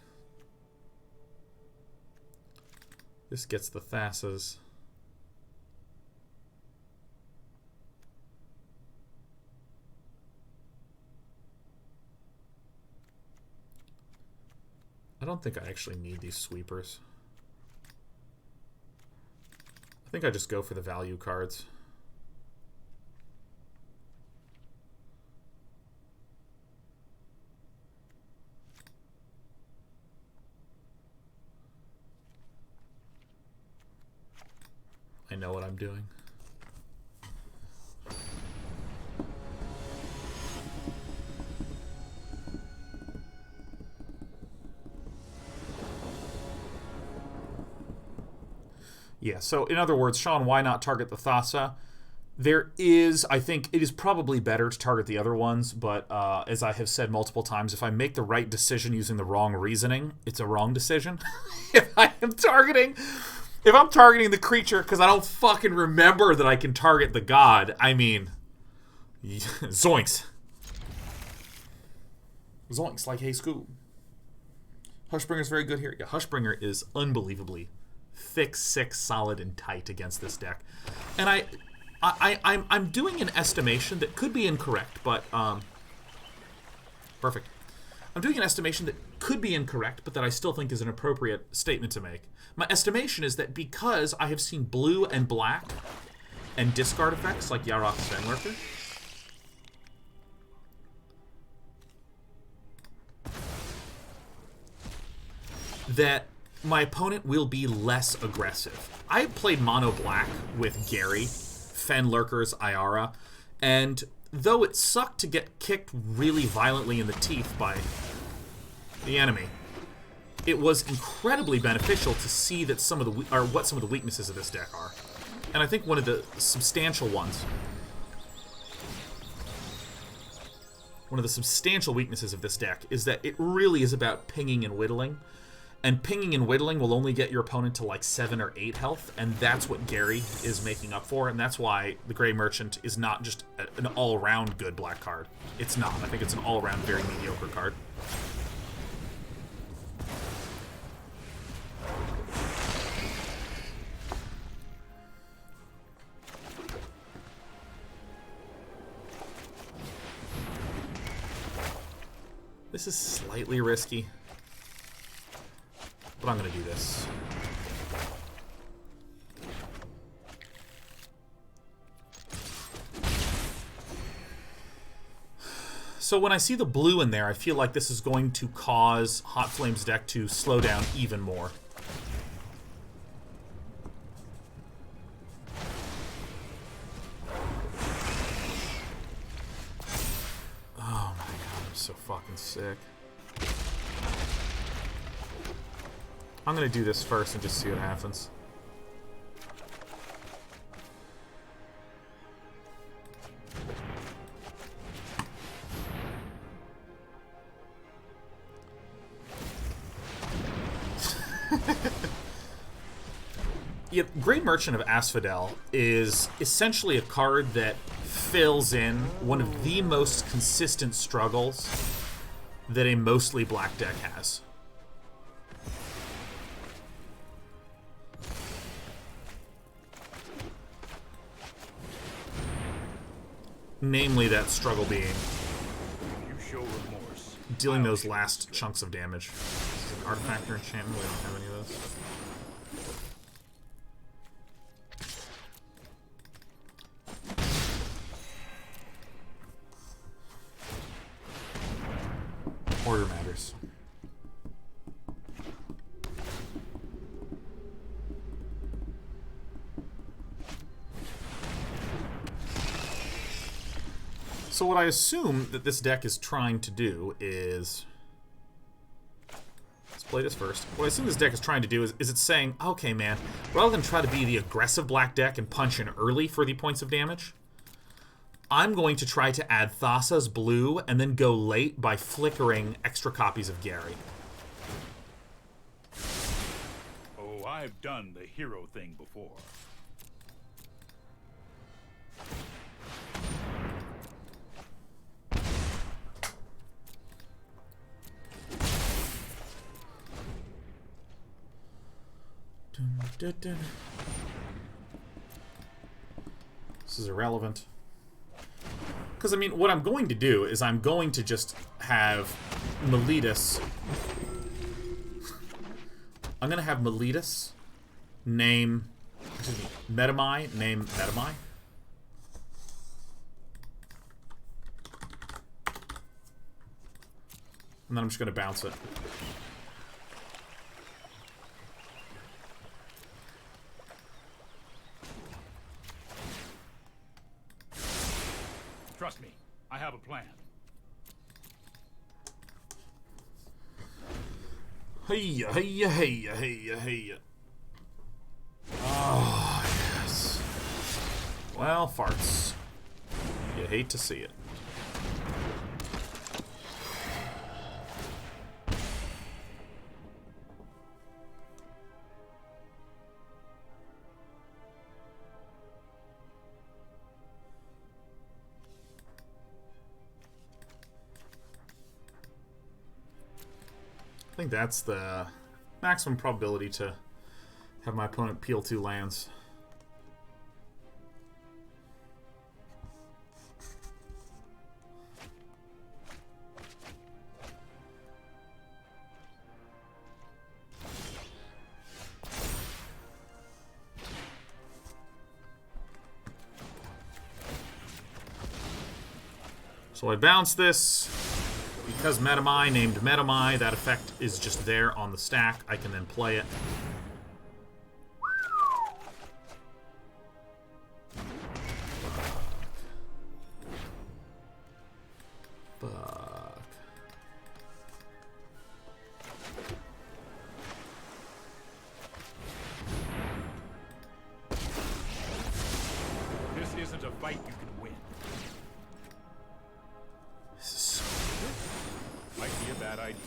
This gets the Thassa's. I don't think I actually need these sweepers. I think I just go for the value cards. I know what I'm doing. Yeah, so in other words, Sean, why not target the Thassa? There is, I think, it is probably better to target the other ones, but as I have said multiple times, if I make the right decision using the wrong reasoning, it's a wrong decision. If I'm targeting the creature because I don't fucking remember that I can target the god, I mean, zoinks. Zoinks, like hey Scoob. Hushbringer's very good here. Yeah, Hushbringer is unbelievably thick, sick, solid, and tight against this deck. And I'm doing an estimation that could be incorrect, but perfect. I'm doing an estimation that could be incorrect, but that I still think is an appropriate statement to make. My estimation is that because I have seen blue and black and discard effects like Yarok's Fenlurker, that my opponent will be less aggressive. I played mono black with Gary, Fenlurkers, Iara, and though it sucked to get kicked really violently in the teeth by the enemy, it was incredibly beneficial to see that what some of the weaknesses of this deck are. And I think one of the substantial ones, one of the substantial weaknesses of this deck is that it really is about pinging and whittling. And pinging and whittling will only get your opponent to like 7 or 8 health, and that's what Gary is making up for, and that's why the Grey Merchant is not just an all-around good black card. It's not. I think it's an all-around very mediocre card. This is slightly risky, but I'm going to do this. So when I see the blue in there, I feel like this is going to cause Hot Flame's deck to slow down even more. Oh my god, I'm so fucking sick. I'm gonna do this first and just see what happens. Yeah, Grey Merchant of Asphodel is essentially a card that fills in one of the most consistent struggles that a mostly black deck has. Namely, that struggle being dealing those last chunks of damage. This is an artifact or enchantment. We don't have any of those. Order matters. So what I assume that this deck is trying to do is... Let's play this first. What I assume this deck is trying to do is it's saying, okay, man, rather than try to be the aggressive black deck and punch in early for the points of damage, I'm going to try to add Thassa's blue and then go late by flickering extra copies of Gary. Oh, I've done the hero thing before. This is irrelevant. Because, I mean, what I'm going to do is I'm going to just have Meletis. I'm going to have Meletis name... Excuse me, Medomai name Medomai. And then I'm just going to bounce it. Trust me, I have a plan. Hey, hey, hey, hey, hey. Oh, yes. Well, farts. You hate to see it. I think that's the maximum probability to have my opponent peel 2 lands. So I bounce this. Because Medomai named Medomai, that effect is just there on the stack. I can then play it. Fuck. This isn't a fight you can win. Might be a bad idea.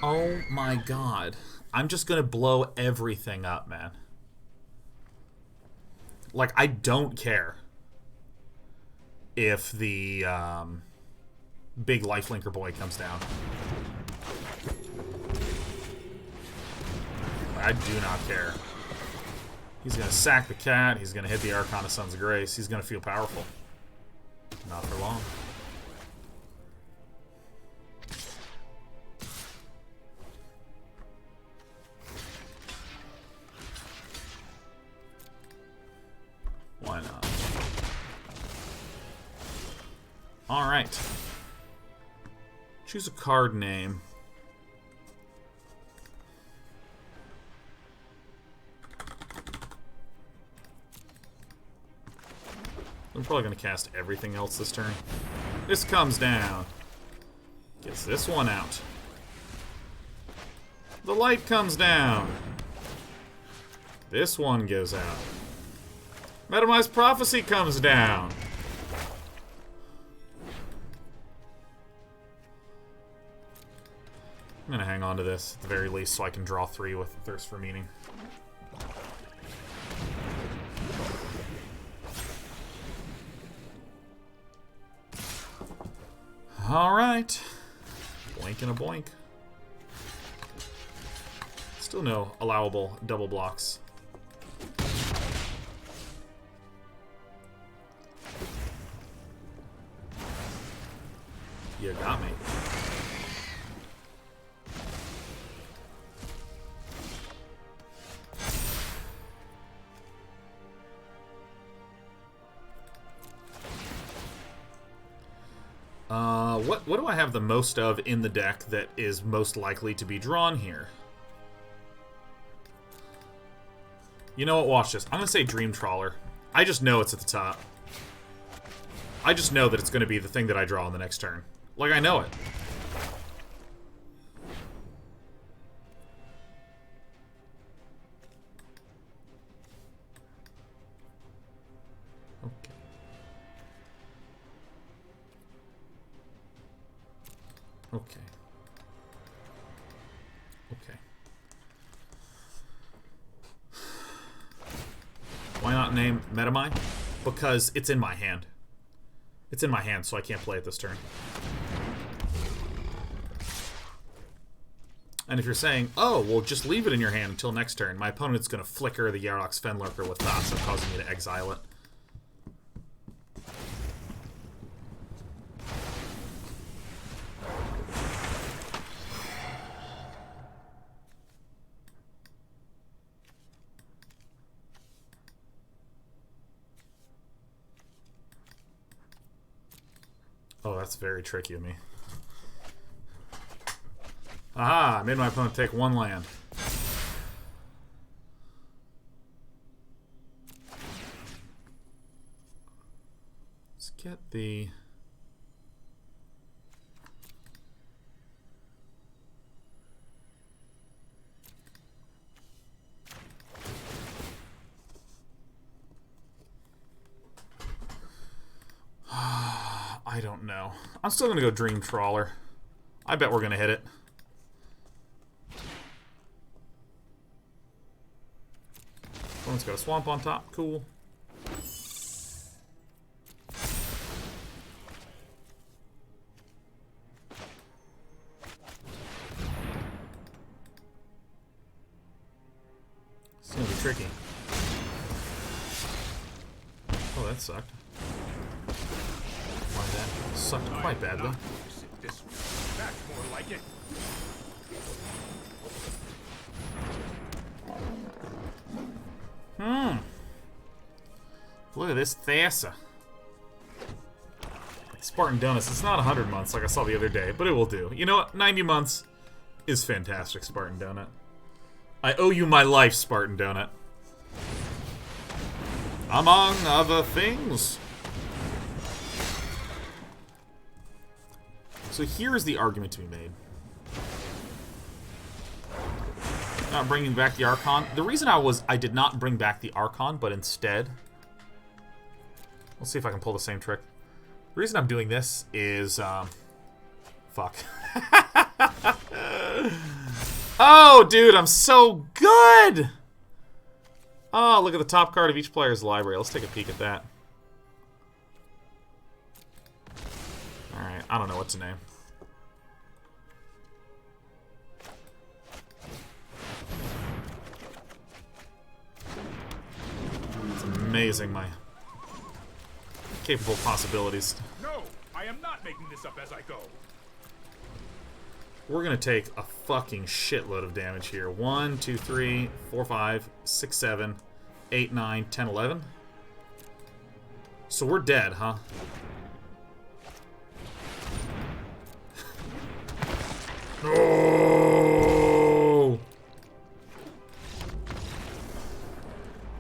Oh my god. I'm just gonna blow everything up, man. Like, I don't care if the big lifelinker boy comes down. I do not care. He's gonna sack the cat, he's gonna hit the Archon of Sons of Grace, he's gonna feel powerful. Not for long. Why not? Alright. Choose a card name. I'm probably going to cast everything else this turn. This comes down. Gets this one out. The light comes down. This one goes out. Medomai's Prophecy comes down. I'm going to hang on to this at the very least so I can draw 3 with Thirst for Meaning. Alright. Boink and a boink. Still no allowable double blocks. You got me. What do I have the most of in the deck that is most likely to be drawn here? You know what? Watch this. I'm going to say Dream Trawler. I just know it's at the top. I just know that it's going to be the thing that I draw on the next turn. Like, I know it. Okay. Okay. Okay. Why not name Medomai? Because it's in my hand. It's in my hand, so I can't play it this turn. And if you're saying, oh, well, just leave it in your hand until next turn, my opponent's going to flicker the Yarok's Fenlurker with Thassa, causing me to exile it. Oh, that's very tricky of me. Aha! I made my opponent take 1 land. Let's get the... I don't know. I'm still going to go Dream Trawler. I bet we're going to hit it. One's got a swamp on top. Cool. It's going to be tricky. Oh, that sucked. That sucked quite badly. That's more like it. Look at this Thassa. Spartan Donuts. It's not 100 months like I saw the other day, but it will do. You know what? 90 months is fantastic, Spartan Donut. I owe you my life, Spartan Donut. Among other things. So here's the argument to be made. Not bringing back the Archon. The reason I did not bring back the Archon, but instead... Let's see if I can pull the same trick. The reason I'm doing this is... fuck. Oh, dude, I'm so good! Oh, look at the top card of each player's library. Let's take a peek at that. Alright, I don't know what to name. It's amazing, my capable possibilities. No, I am not making this up as I go. We're gonna take a fucking shitload of damage here. 1, 2, 3, 4, 5, 6, 7, 8, 9, 10, 11. So we're dead, huh? No!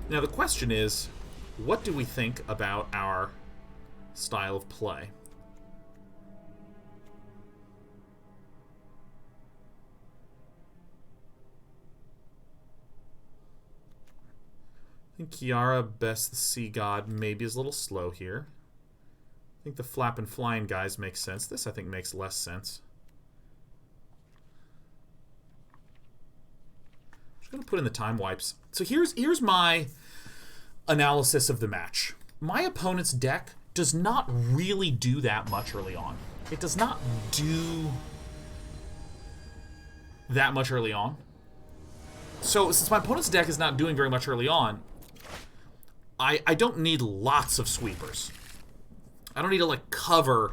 Now the question is, what do we think about our style of play? I think Kiora, Best the Sea God, maybe is a little slow here. I think the Flap and Flying guys make sense. This, I think, makes less sense. I'm just going to put in the time wipes. So here's my analysis of the match. My opponent's deck does not really do that much early on. It does not do that much early on. So since my opponent's deck is not doing very much early on, I don't need lots of sweepers. I don't need to, like, cover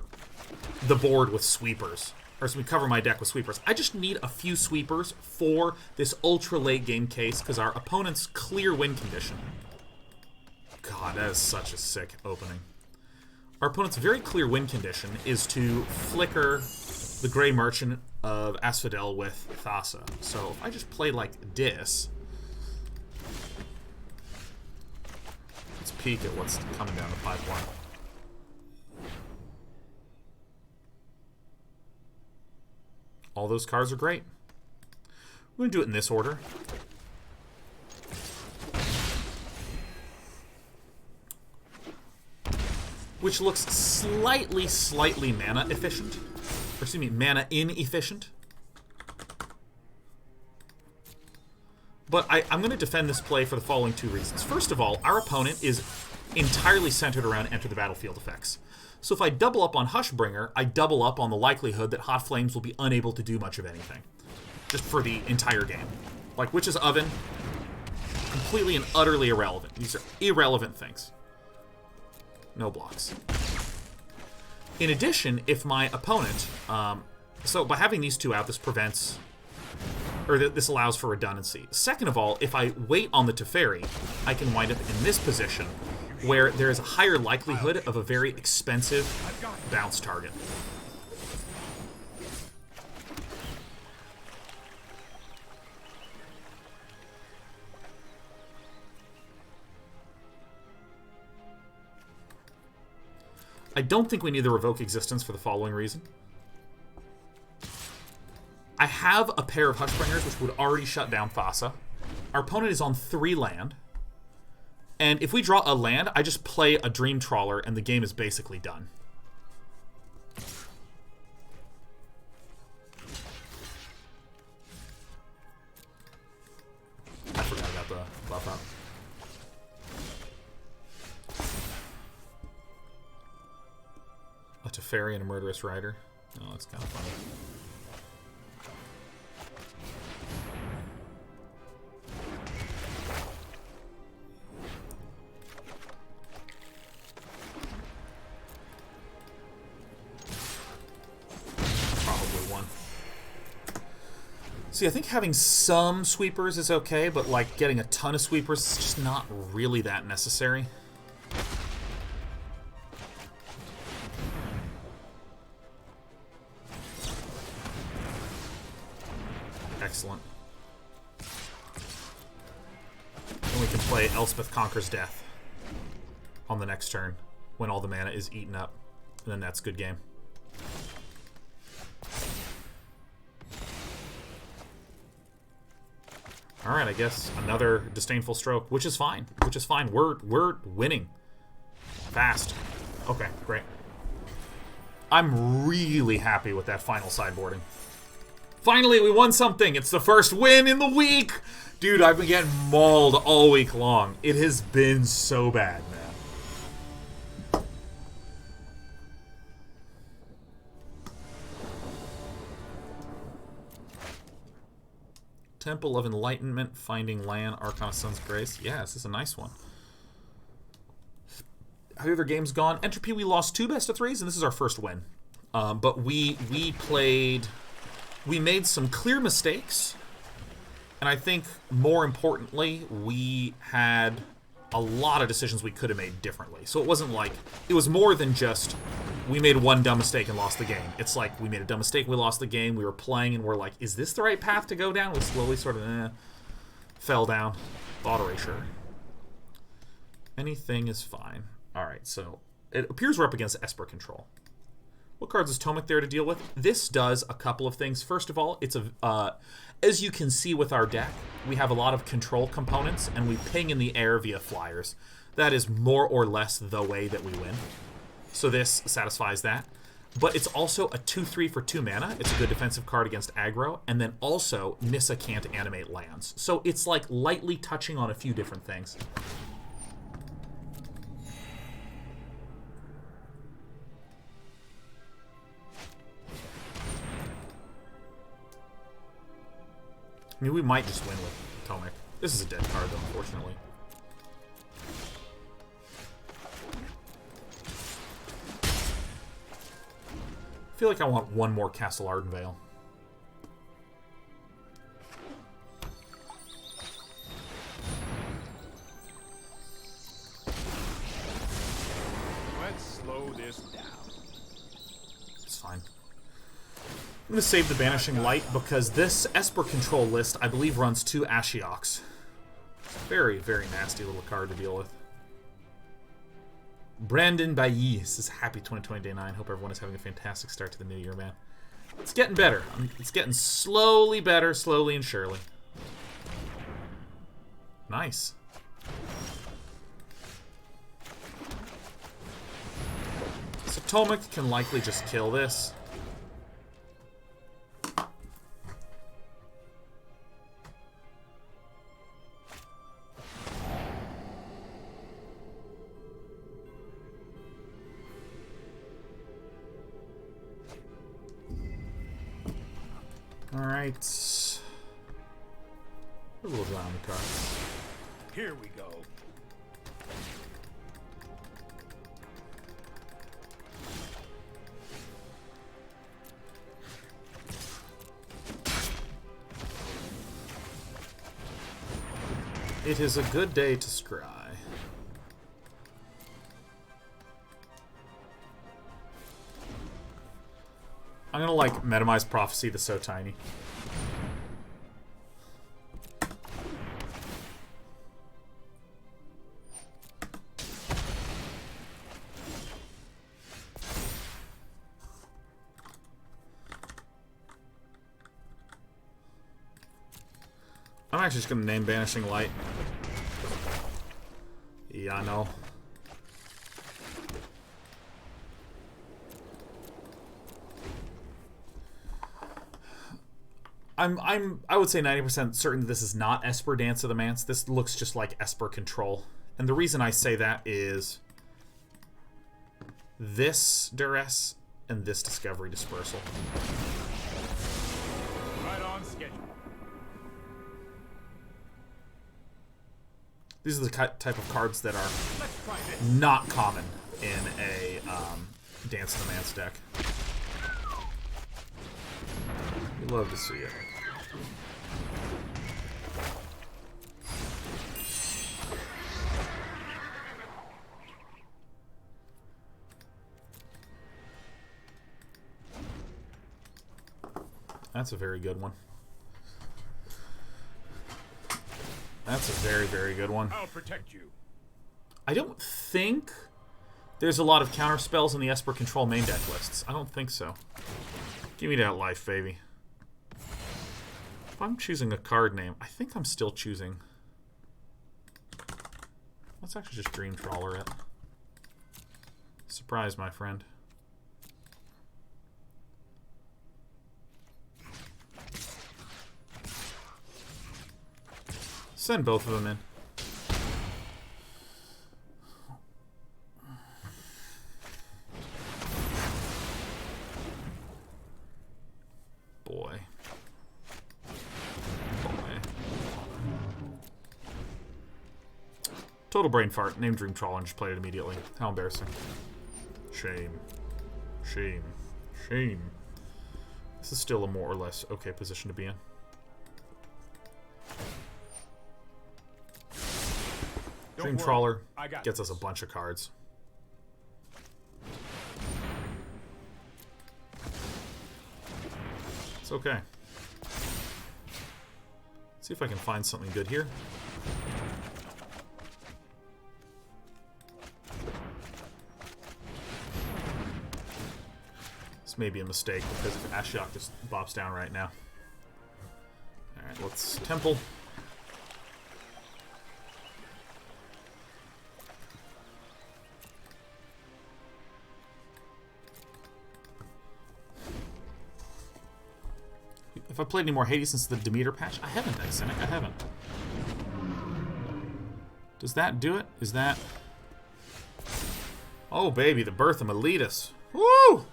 the board with sweepers. Or cover my deck with sweepers. I just need a few sweepers for this ultra late game case, because our opponent's clear win condition. God, that is such a sick opening. Our opponent's very clear win condition is to flicker the Grey Merchant of Asphodel with Thassa. So if I just play like this... Let's peek at what's coming down the pipeline. All those cards are great. We're going to do it in this order. Which looks slightly mana efficient. Or excuse me, mana inefficient. But I'm going to defend this play for the following 2 reasons. First of all, our opponent is entirely centered around enter the battlefield effects. So if I double up on Hushbringer, I double up on the likelihood that Hot Flames will be unable to do much of anything. just for the entire game. Like, Witch's Oven, completely and utterly irrelevant. These are irrelevant things. No blocks. In addition, if my opponent... so by having these two out, this prevents... or this allows for redundancy. Second of all, if I wait on the Teferi, I can wind up in this position where there is a higher likelihood of a very expensive bounce target. I don't think we need the Revoke Existence for the following reason. I have a pair of Hushbringers which would already shut down Thassa. Our opponent is on 3 land. And if we draw a land, I just play a Dream Trawler and the game is basically done. I forgot about the buff up. A Teferi and a Murderous Rider. Oh, that's kind of funny. See, I think having some sweepers is okay, but like getting a ton of sweepers is just not really that necessary. Excellent. And we can play Elspeth Conquers Death on the next turn when all the mana is eaten up, and then that's good game. Alright, I guess another Disdainful Stroke, which is fine. Which is fine. We're winning. Fast. Okay, great. I'm really happy with that final sideboarding. Finally, we won something! It's the first win in the week! Dude, I've been getting mauled all week long. It has been so bad, man. Temple of Enlightenment, Finding Land, Archon of Sun's Grace. Yeah, this is a nice one. How the other games gone? Entropy, we lost 2 best-of-3s, and this is our first win. But we made some clear mistakes, and I think, more importantly, we had a lot of decisions we could have made differently. So it wasn't like... It was more than just... We made one dumb mistake and lost the game. It's like, we made a dumb mistake, we lost the game, we were playing, and we're like, is this the right path to go down? We slowly sort of, fell down. Thought erasure. Anything is fine. Alright, so, it appears we're up against Esper Control. What cards is Tomik there to deal with? This does a couple of things. First of all, it's a, as you can see with our deck, we have a lot of control components, and we ping in the air via flyers. That is more or less the way that we win. So this satisfies that. But it's also a 2/3 for 2 mana. It's a good defensive card against aggro. And then also, Nissa can't animate lands. So it's like lightly touching on a few different things. I mean, we might just win with Tomik. This is a dead card, though, unfortunately. I feel like I want one more Castle Ardenvale. Let's slow this down. It's fine. I'm going to save the Banishing Light because this Esper Control list, I believe, runs 2 Ashioks. Very, very nasty little card to deal with. Brandon Bailly says, happy 2020 Day 9. Hope everyone is having a fantastic start to the new year, man. It's getting better. It's getting slowly better, slowly and surely. Nice. So Tomik can likely just kill this. Alright. A little dry on the cards. Here we go. It is a good day to scry. I'm gonna like Medomai's Prophecy, that's so tiny. I'm actually just gonna name Banishing Light. Yeah, I know. I would say 90% certain this is not Esper Dance of the Manse. This looks just like Esper Control. And the reason I say that is this Duress and this Discovery Dispersal. Right on schedule. These are the type of cards that are not common in a Dance of the Manse deck. We love to see it. That's a very good one. That's a very, very good one. I'll protect you. I don't think there's a lot of counter spells in the Esper Control main deck lists. I don't think so. Give me that life, baby. If I'm choosing a card name, I think I'm still choosing... Let's actually just Dream Trawler it. Surprise, my friend. Send both of them in. Boy. Total brain fart. Name Dream Trawler and just play it immediately. How embarrassing. Shame. Shame. Shame. This is still a more or less okay position to be in. Dream Trawler gets us a bunch of cards. It's okay. Let's see if I can find something good here. This may be a mistake because if Ashiok just bops down right now. Alright, let's Temple. If I played any more Hades since the Demeter patch? I haven't, Cynic. I haven't. Does that do it? Is that... Oh, baby, the Birth of Meletis. Woo!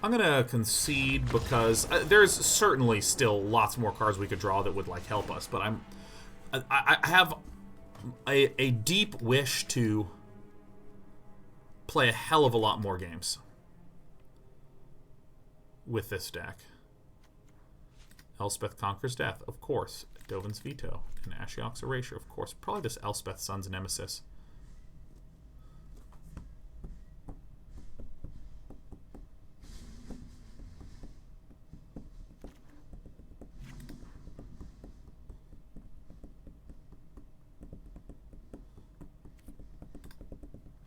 I'm gonna concede because there's certainly still lots more cards we could draw that would, like, help us, but I have a deep wish to play a hell of a lot more games with this deck. Elspeth Conquers Death, of course. Dovin's Veto and Ashiok's Erasure, of course. Probably this Elspeth Sun's Nemesis.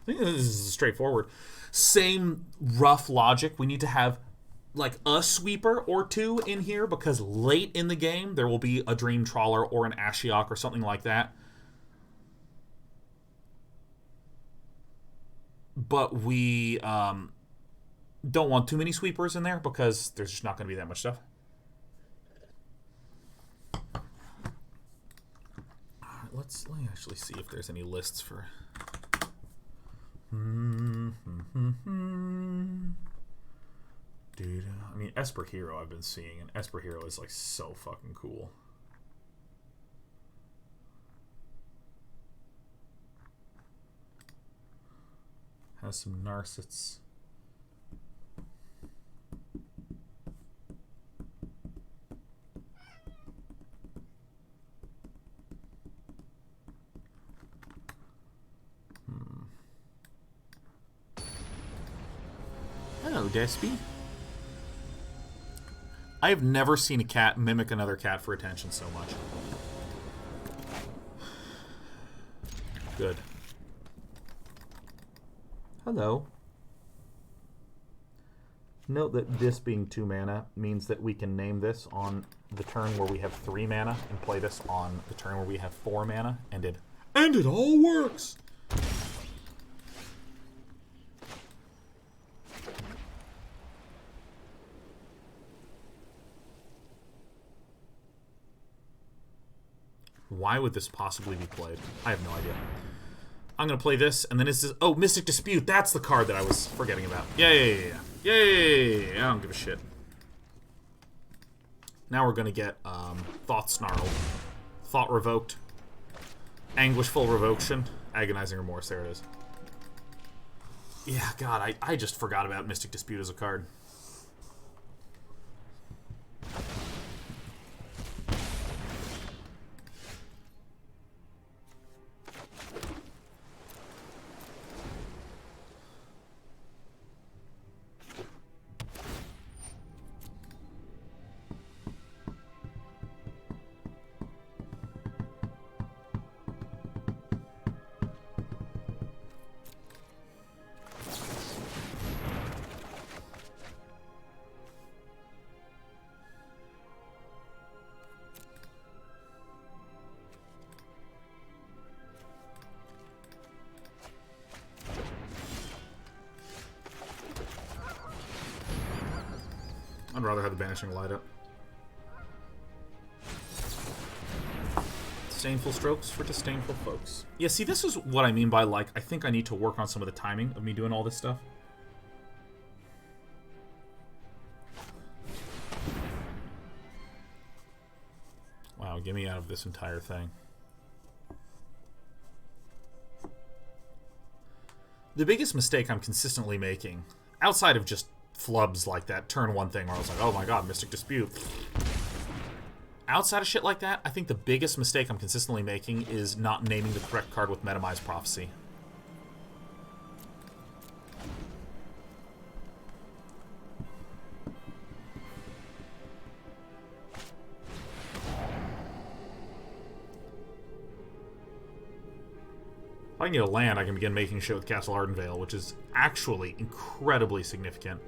I think this is straightforward. Same rough logic. We need to have like a sweeper or two in here because late in the game there will be a Dream Trawler or an Ashiok or something like that. But we don't want too many sweepers in there because there's just not going to be that much stuff. Let me actually see if there's any lists for... Dude, I mean, Esper Hero I've been seeing, and Esper Hero is, like, so fucking cool. has some Narcits. Hello, Despy. I have never seen a cat mimic another cat for attention so much. Good. Hello. Note that this being 2 mana means that we can name this on the turn where we have 3 mana and play this on the turn where we have 4 mana, and it all works! Why would this possibly be played? I have no idea. I'm going to play this, and then this is... Oh, Mystic Dispute. That's the card that I was forgetting about. Yay! Yay! I don't give a shit. Now we're going to get Thought Snarled. Thought Revoked. Anguishful Revocation. Agonizing Remorse. There it is. Yeah, God, I just forgot about Mystic Dispute as a card. I'd rather have the Banishing Light up. Disdainful strokes for disdainful folks. Yeah, see, this is what I mean by, like, I think I need to work on some of the timing of me doing all this stuff. Wow, get me out of this entire thing. The biggest mistake I'm consistently making, outside of just flubs like that turn 1 thing where I was like, oh my god, Mystic Dispute. Outside of shit like that, I think the biggest mistake I'm consistently making is not naming the correct card with Medomai's Prophecy. If I can get a land, I can begin making shit with Castle Ardenvale, which is actually incredibly significant.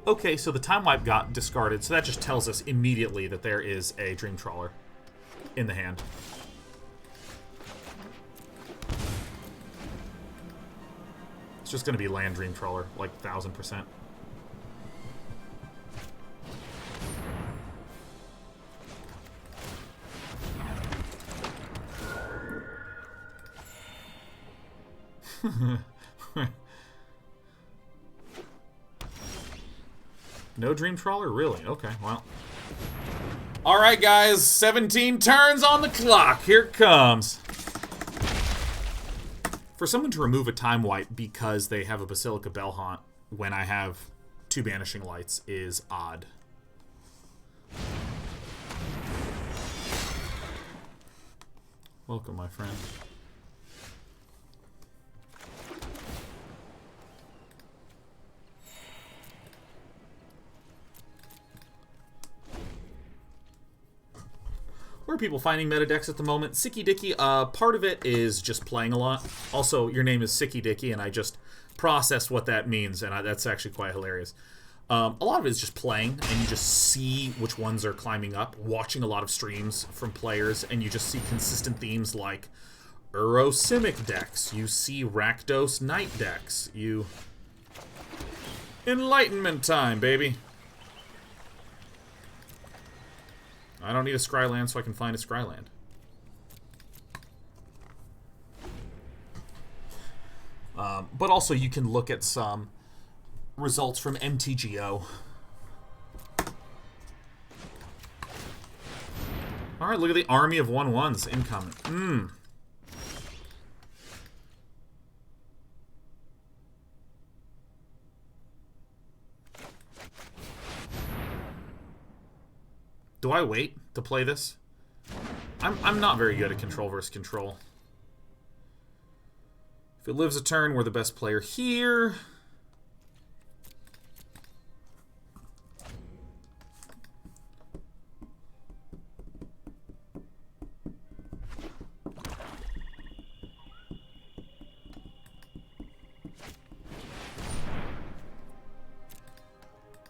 Okay, so the Time Wipe got discarded, so that just tells us immediately that there is a Dream Trawler in the hand. It's just going to be land Dream Trawler, like 1000%. No Dream Trawler? Really? Okay, well. Alright, guys. 17 turns on the clock. Here it comes. For someone to remove a Time Wipe because they have a Basilica Bellhaunt when I have 2 Banishing Lights is odd. Welcome, my friend. Where are people finding meta decks at the moment? Sicky Dicky, part of it is just playing a lot. Also, your name is Sicky Dicky, and I just processed what that means, and that's actually quite hilarious. A lot of it is just playing, and you just see which ones are climbing up, watching a lot of streams from players, and you just see consistent themes like Urosimic decks. You see Rakdos Knight decks. You... Enlightenment time, baby. I don't need a Scryland, so I can find a Scryland. But also, you can look at some results from MTGO. Alright, look at the army of 1/1s incoming. Do I wait to play this? I'm not very good at control versus control. If it lives a turn, we're the best player here.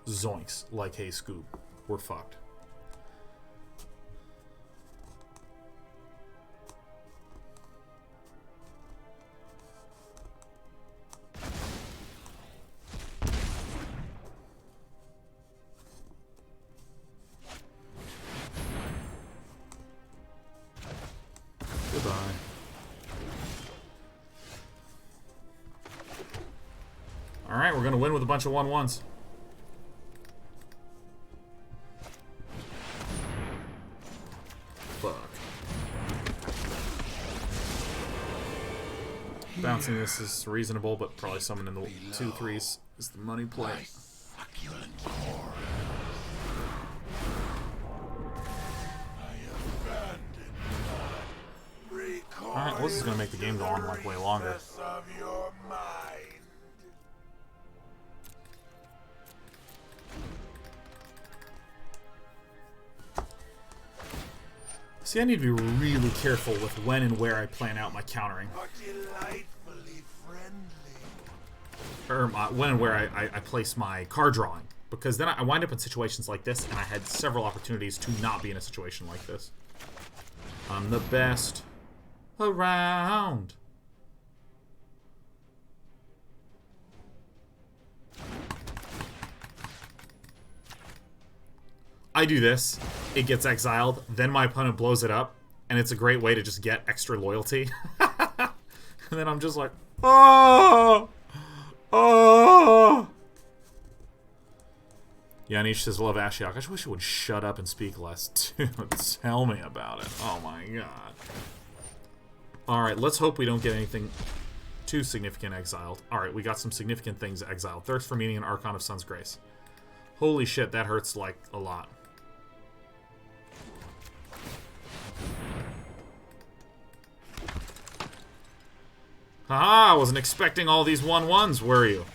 Zoinks, like hey Scoob. We're fucked. Goodbye. Alright, we're gonna win with a bunch of 1/1s. Bouncing this is reasonable, but probably summoning the 2/3s is the money play. Alright, well, this is going to make the game go on like way longer. See, I need to be really careful with when and where I plan out my countering. Or when and where I place my card drawing. Because then I wind up in situations like this, and I had several opportunities to not be in a situation like this. I'm the best around. I do this, it gets exiled, then my opponent blows it up, and it's a great way to just get extra loyalty. And then I'm just like, oh! Oh! Yanish says, love Ashiok. I just wish it would shut up and speak less. Dude, tell me about it. Oh my god. Alright, let's hope we don't get anything too significant exiled. Alright, we got some significant things exiled. Thirst for Meaning and Archon of Sun's Grace. Holy shit, that hurts, like, a lot. Haha, I wasn't expecting all these 1/1s, were you?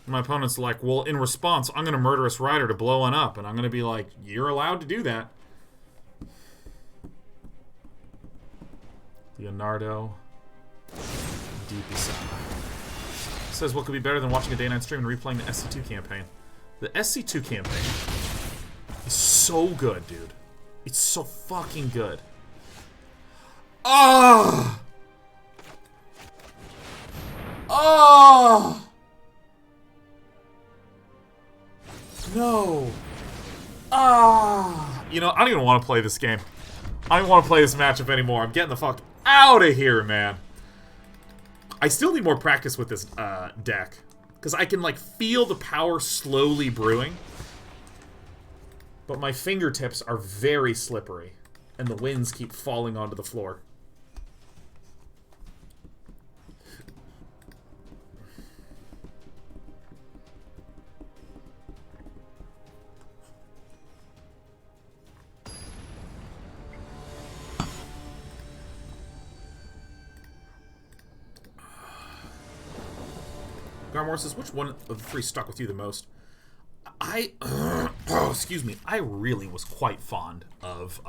My opponent's like, well, in response, I'm going to Murderous Rider to blow one up. And I'm going to be like, you're allowed to do that. Leonardo Deepisa says, what could be better than watching a day-night stream and replaying the SC2 campaign? The SC2 campaign is so good, dude. It's so fucking good. Ah! Oh! No. Ah! You know, I don't even want to play this game. I don't want to play this matchup anymore. I'm getting the fuck out of here, man. I still need more practice with this deck. Because I can, like, feel the power slowly brewing. But my fingertips are very slippery. And the winds keep falling onto the floor. Garmore says, which one of the three stuck with you the most? Excuse me. I really was quite fond of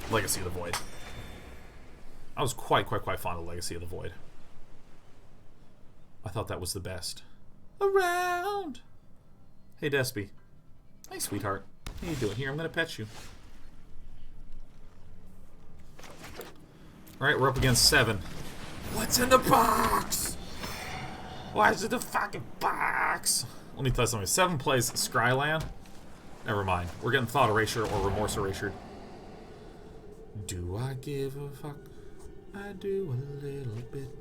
Legacy of the Void. I was quite fond of Legacy of the Void. I thought that was the best. Around. Hey, Despy. Hey, sweetheart. How you doing? Here, I'm going to pet you. Alright, we're up against 7. What's in the box? Why is it the fucking box? Let me tell you something. 7 plays Scryland. Never mind. We're getting Thought Erasure or Remorse Erasure. Do I give a fuck? I do a little bit.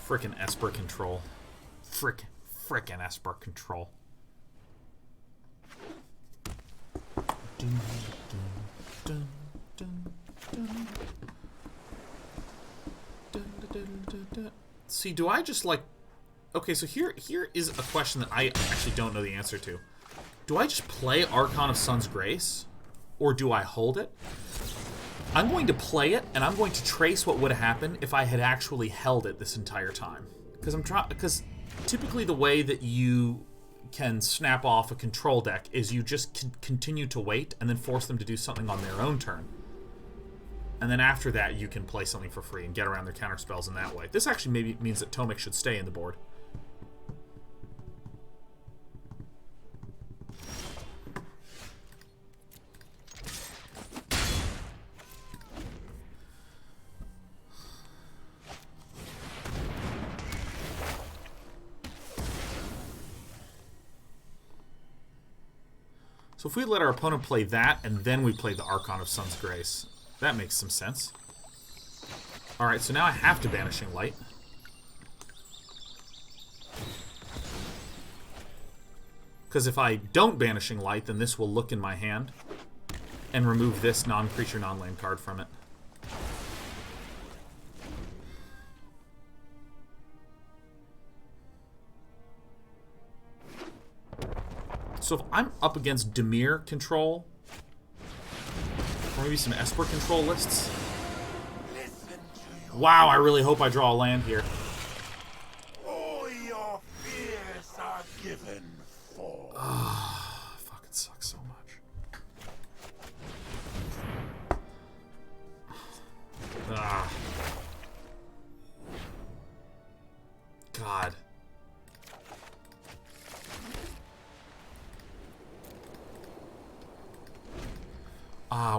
Frickin' Esper Control. Frickin' Esper Control. Dun, dun, dun. See, do I just, like, Okay, so here is a question that I actually don't know the answer to. Do I just play Archon of Sun's Grace? Or do I hold it? I'm going to play it, and I'm going to trace what would have happened if I had actually held it this entire time. Because typically the way that you can snap off a control deck is you just continue to wait and then force them to do something on their own turn. And then after that, you can play something for free and get around their counter spells in that way. This actually maybe means that Tomik should stay in the board. So if we let our opponent play that, and then we play the Archon of Sun's Grace, that makes some sense. Alright, so now I have to Banishing Light. Because if I don't Banishing Light, then this will look in my hand and remove this non-creature, non-land card from it. So if I'm up against Dimir control, or maybe some Esper control lists. Wow, I really hope I draw a land here. All your fears are given for. Fucking sucks so much. God.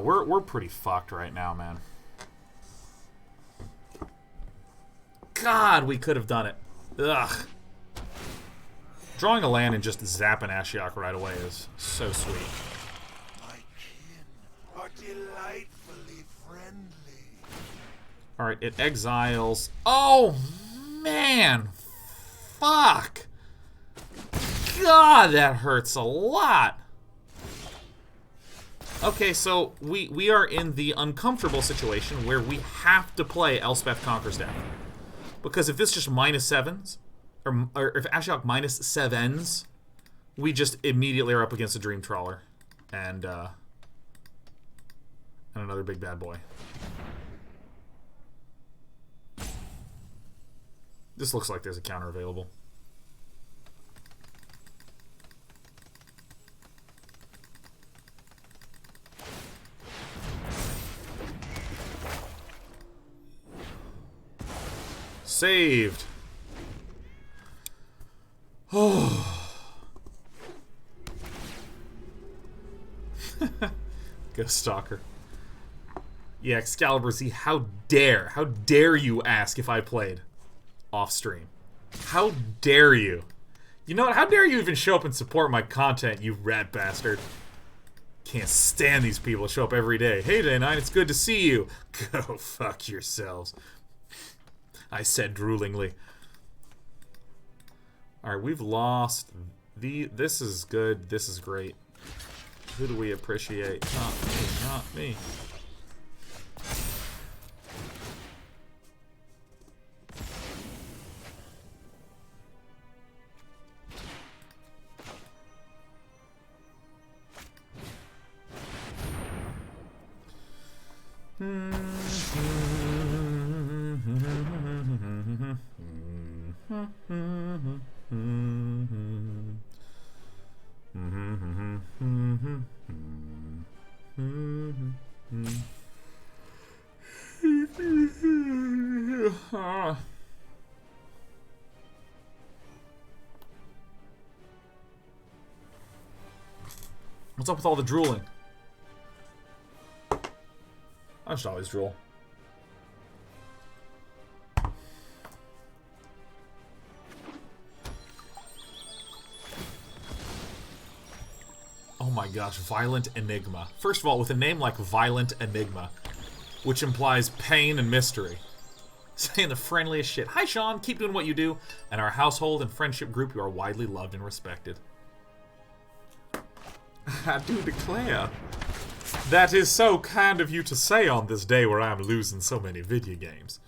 We're pretty fucked right now, man. God, we could have done it. Ugh. Drawing a land and just zapping Ashiok right away is so sweet. My kin are delightfully friendly. Alright, it exiles... Oh, man! Fuck! God, that hurts a lot! Okay, so we are in the uncomfortable situation where we have to play Elspeth Conquers Death. Because if this just -7s, or if Ashiok -7s, we just immediately are up against a Dream Trawler. And another big bad boy. This looks like there's a counter available. Saved. Oh. Ghost Stalker. Yeah, Excalibur Z, how dare you ask if I played off stream? How dare you? You know what? How dare you even show up and support my content, you rat bastard? Can't stand these people show up every day. Hey, Day 9, it's good to see you. Go fuck yourselves. I said droolingly. Alright, we've lost this is good, this is great. Who do we appreciate? Not me, not me. What's up with all the drooling? I should always drool. Oh my gosh, Violent Enigma. First of all, with a name like Violent Enigma, which implies pain and mystery. Saying the friendliest shit. Hi, Sean. Keep doing what you do. And our household and friendship group, you are widely loved and respected. I do declare. That is so kind of you to say on this day where I am losing so many video games.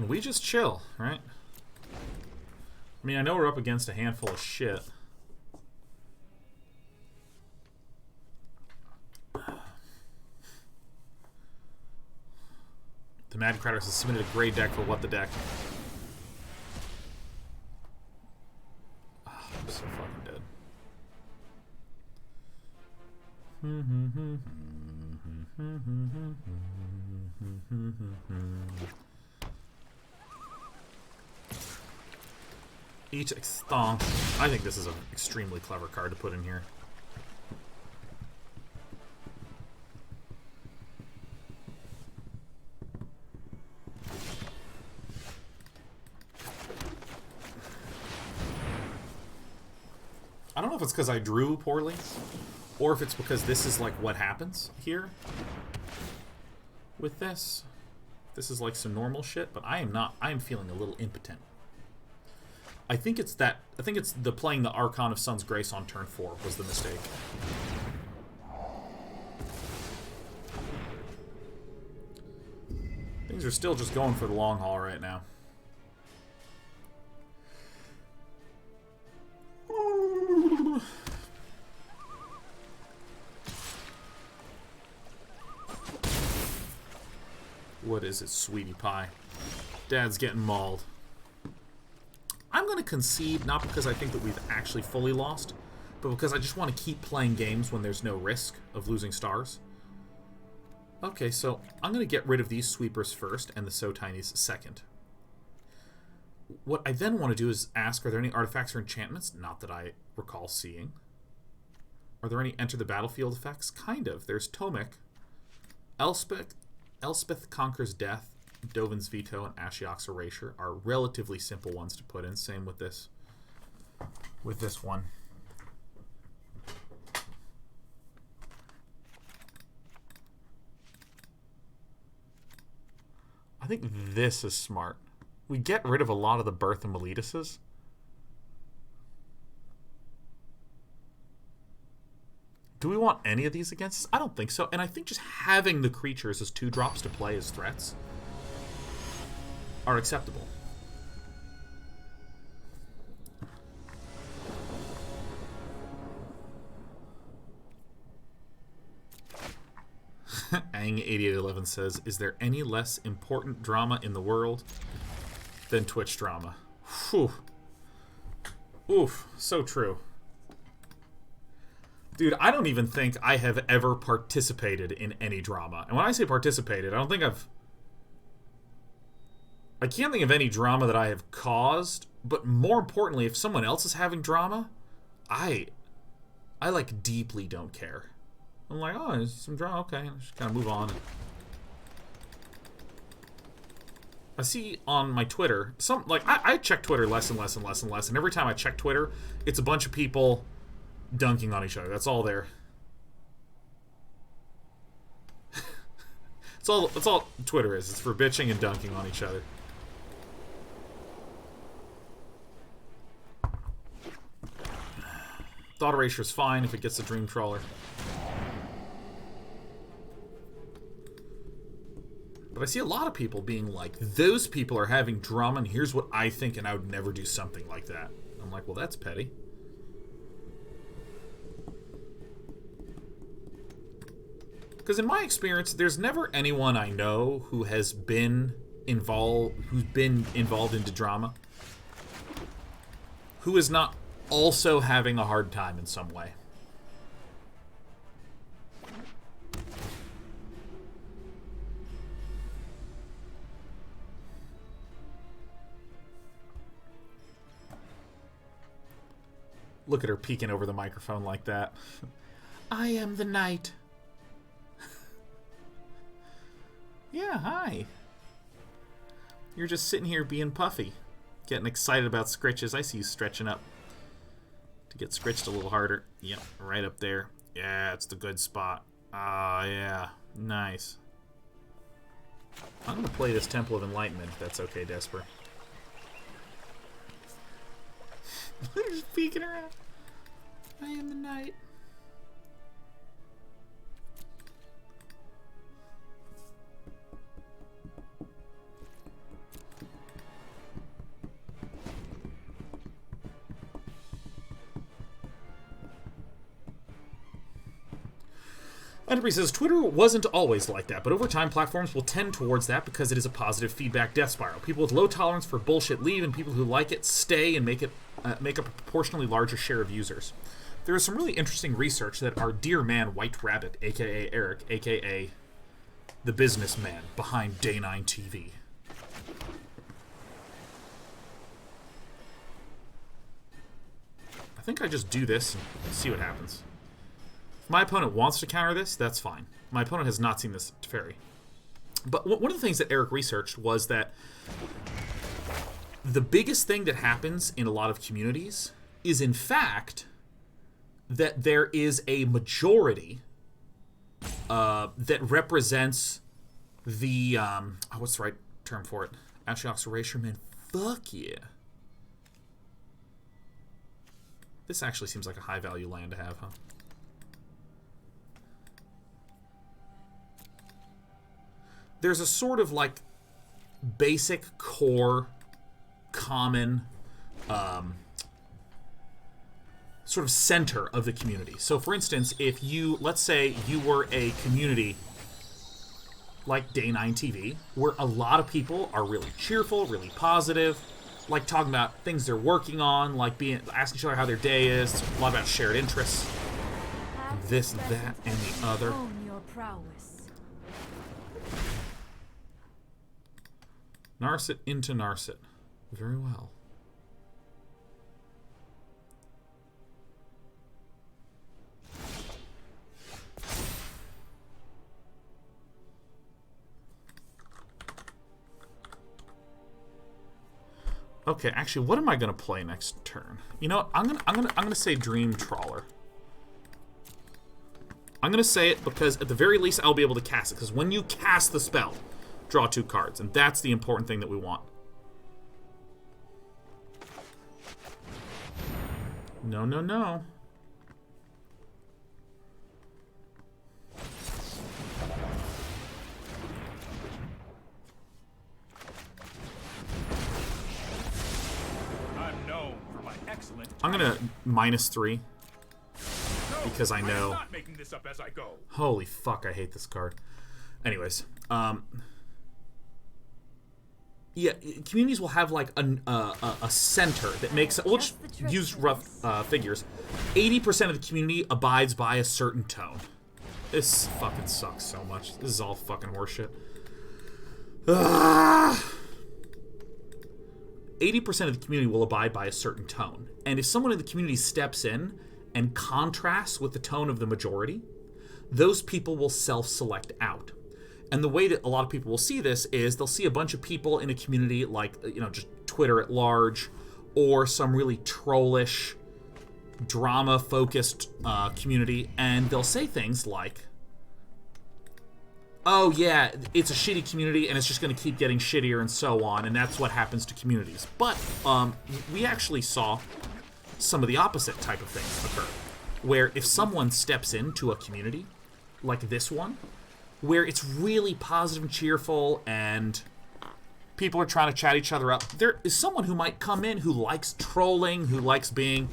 Can we just chill, right? I mean, I know we're up against a handful of shit. The Mad Cratters has submitted a great deck for what the deck. Oh, I'm so fucking dead. Each stomp. I think this is an extremely clever card to put in here. I don't know if it's because I drew poorly, or if it's because this is like what happens here with this. This is like some normal shit, but I am not. I am feeling a little impotent. I think it's that. I think it's the playing the Archon of Sun's Grace on turn 4 was the mistake. Things are still just going for the long haul right now. What is it, sweetie pie? Dad's getting mauled. I'm going to concede, not because I think that we've actually fully lost, but because I just want to keep playing games when there's no risk of losing stars. Okay, so I'm going to get rid of these sweepers first and the So Tinys second. What I then want to do is ask, are there any artifacts or enchantments? Not that I recall seeing. Are there any enter the battlefield effects? Kind of. There's Tomik, Elspeth Conquers Death, Dovin's Veto, and Ashiok's Erasure are relatively simple ones to put in. Same with this one. I think this is smart. We get rid of a lot of the Birth of Meletises. Do we want any of these against us? I don't think so. And I think just having the creatures as 2-drops to play as threats are acceptable. Ang8811 says, is there any less important drama in the world than Twitch drama? Whew. Oof, so true. Dude, I don't even think I have ever participated in any drama. And when I say participated, I don't think I can't think of any drama that I have caused, but more importantly, if someone else is having drama, I like deeply don't care. I'm like, oh, there's some drama, okay, I'll just kind of move on. I see on my Twitter, I check Twitter less and less and less and less, and every time I check Twitter, it's a bunch of people dunking on each other. That's all there. That's all Twitter is. It's for bitching and dunking on each other. Thought Erasure is fine if it gets the Dream Trawler. But I see a lot of people being like, those people are having drama, and here's what I think, and I would never do something like that. I'm like, well, that's petty. Because in my experience, there's never anyone I know who has been involved into drama who is not also having a hard time in some way. Look at her peeking over the microphone like that. I am the knight. Yeah, hi. You're just sitting here being puffy. Getting excited about scritches. I see you stretching up to get scritched a little harder. Yep, right up there. Yeah, it's the good spot. Ah, yeah. Nice. I'm going to play this Temple of Enlightenment, if that's okay, Desper. Just peeking around. I am the knight. Enterprise says, Twitter wasn't always like that, but over time platforms will tend towards that because it is a positive feedback death spiral. People with low tolerance for bullshit leave, and people who like it stay and make up a proportionally larger share of users. There is some really interesting research that our dear man White Rabbit, aka Eric, aka the businessman behind Day 9 TV. I think I just do this and see what happens. If my opponent wants to counter this, that's fine. My opponent has not seen this Teferi. But one of the things that Eric researched was that the biggest thing that happens in a lot of communities is, in fact, that there is a majority that represents the... what's the right term for it? Ashiok's Erasure, man. Fuck yeah. This actually seems like a high-value land to have, huh? There's a sort of, like, basic, core, common, sort of center of the community. So, for instance, if you, let's say you were a community like Day 9 TV, where a lot of people are really cheerful, really positive, like talking about things they're working on, like asking each other how their day is, a lot about shared interests, this, that, and the other. Narset into Narset. Very well. Okay, actually, what am I gonna play next turn? You know what? I'm gonna say Dream Trawler. I'm gonna say it because at the very least I'll be able to cast it. Because when you cast the spell, draw 2 cards, and that's the important thing that we want. No, no, no. I'm gonna -3 because I know. Not making this up as I go. Holy fuck! I hate this card. Anyways, yeah, communities will have like a center that makes. We'll just use rough figures. 80% of the community abides by a certain tone. This fucking sucks so much. This is all fucking horseshit. 80% of the community will abide by a certain tone. And if someone in the community steps in and contrasts with the tone of the majority, those people will self-select out. And the way that a lot of people will see this is they'll see a bunch of people in a community like, you know, just Twitter at large, or some really trollish, drama-focused community, and they'll say things like, oh yeah, it's a shitty community and it's just going to keep getting shittier and so on, and that's what happens to communities. But we actually saw some of the opposite type of things occur, where if someone steps into a community like this one, where it's really positive and cheerful and people are trying to chat each other up, there is someone who might come in who likes trolling, who likes being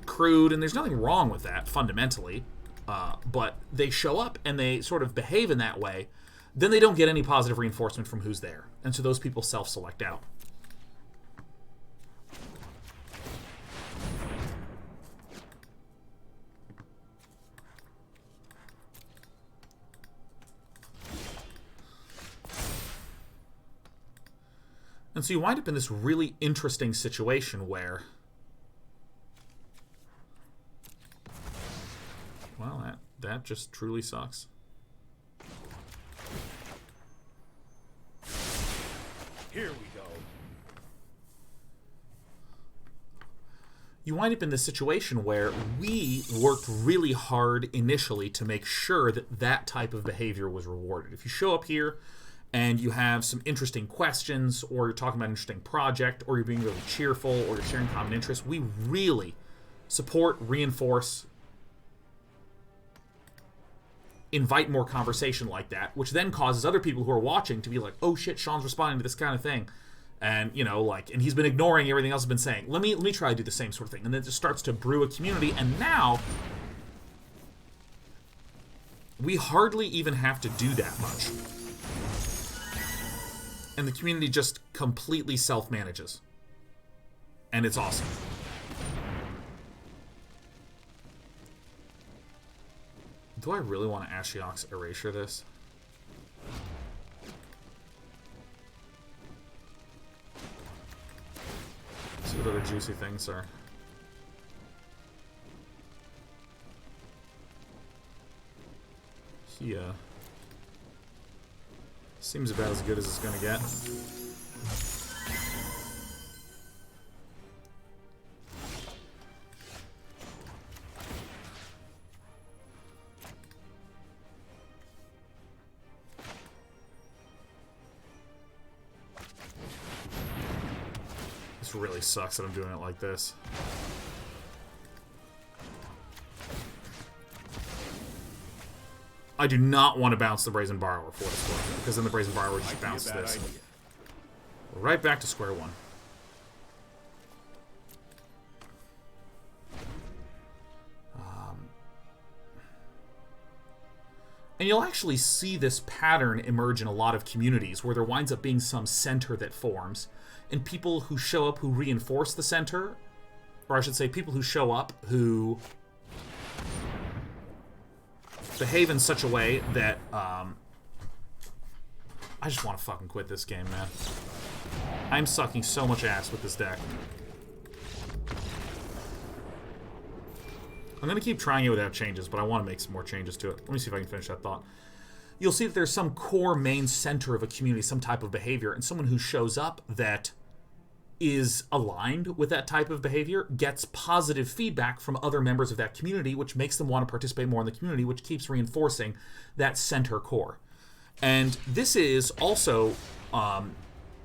crude, and there's nothing wrong with that fundamentally. But they show up and they sort of behave in that way, then they don't get any positive reinforcement from who's there. And so those people self-select out. And so you wind up in this really interesting situation where, well, that just truly sucks. Here we go. You wind up in this situation where we worked really hard initially to make sure that that type of behavior was rewarded. If you show up here and you have some interesting questions, or you're talking about an interesting project, or you're being really cheerful, or you're sharing common interests, we really support, reinforce, invite more conversation like that, which then causes other people who are watching to be like, oh shit, Sean's responding to this kind of thing. And, you know, like, and he's been ignoring everything else I've been saying. Let me try to do the same sort of thing. And then it just starts to brew a community, and now we hardly even have to do that much. And the community just completely self-manages. And it's awesome. Do I really want to Ashiok's Erasure this? Let's see what other juicy things are. He, seems about as good as it's gonna get. This really sucks that I'm doing it like this. I do not want to bounce the Brazen Borrower for what it's worth, because then the Brazen Borrower just bounces this. We're right back to square one. And you'll actually see this pattern emerge in a lot of communities, where there winds up being some center that forms, and people who show up who reinforce the center, or I should say people who show up who behave in such a way that, I just want to fucking quit this game, man. I'm sucking so much ass with this deck. I'm going to keep trying it without changes, but I want to make some more changes to it. Let me see if I can finish that thought. You'll see that there's some core main center of a community, some type of behavior, and someone who shows up that is aligned with that type of behavior gets positive feedback from other members of that community, which makes them want to participate more in the community, which keeps reinforcing that center core. And this is also,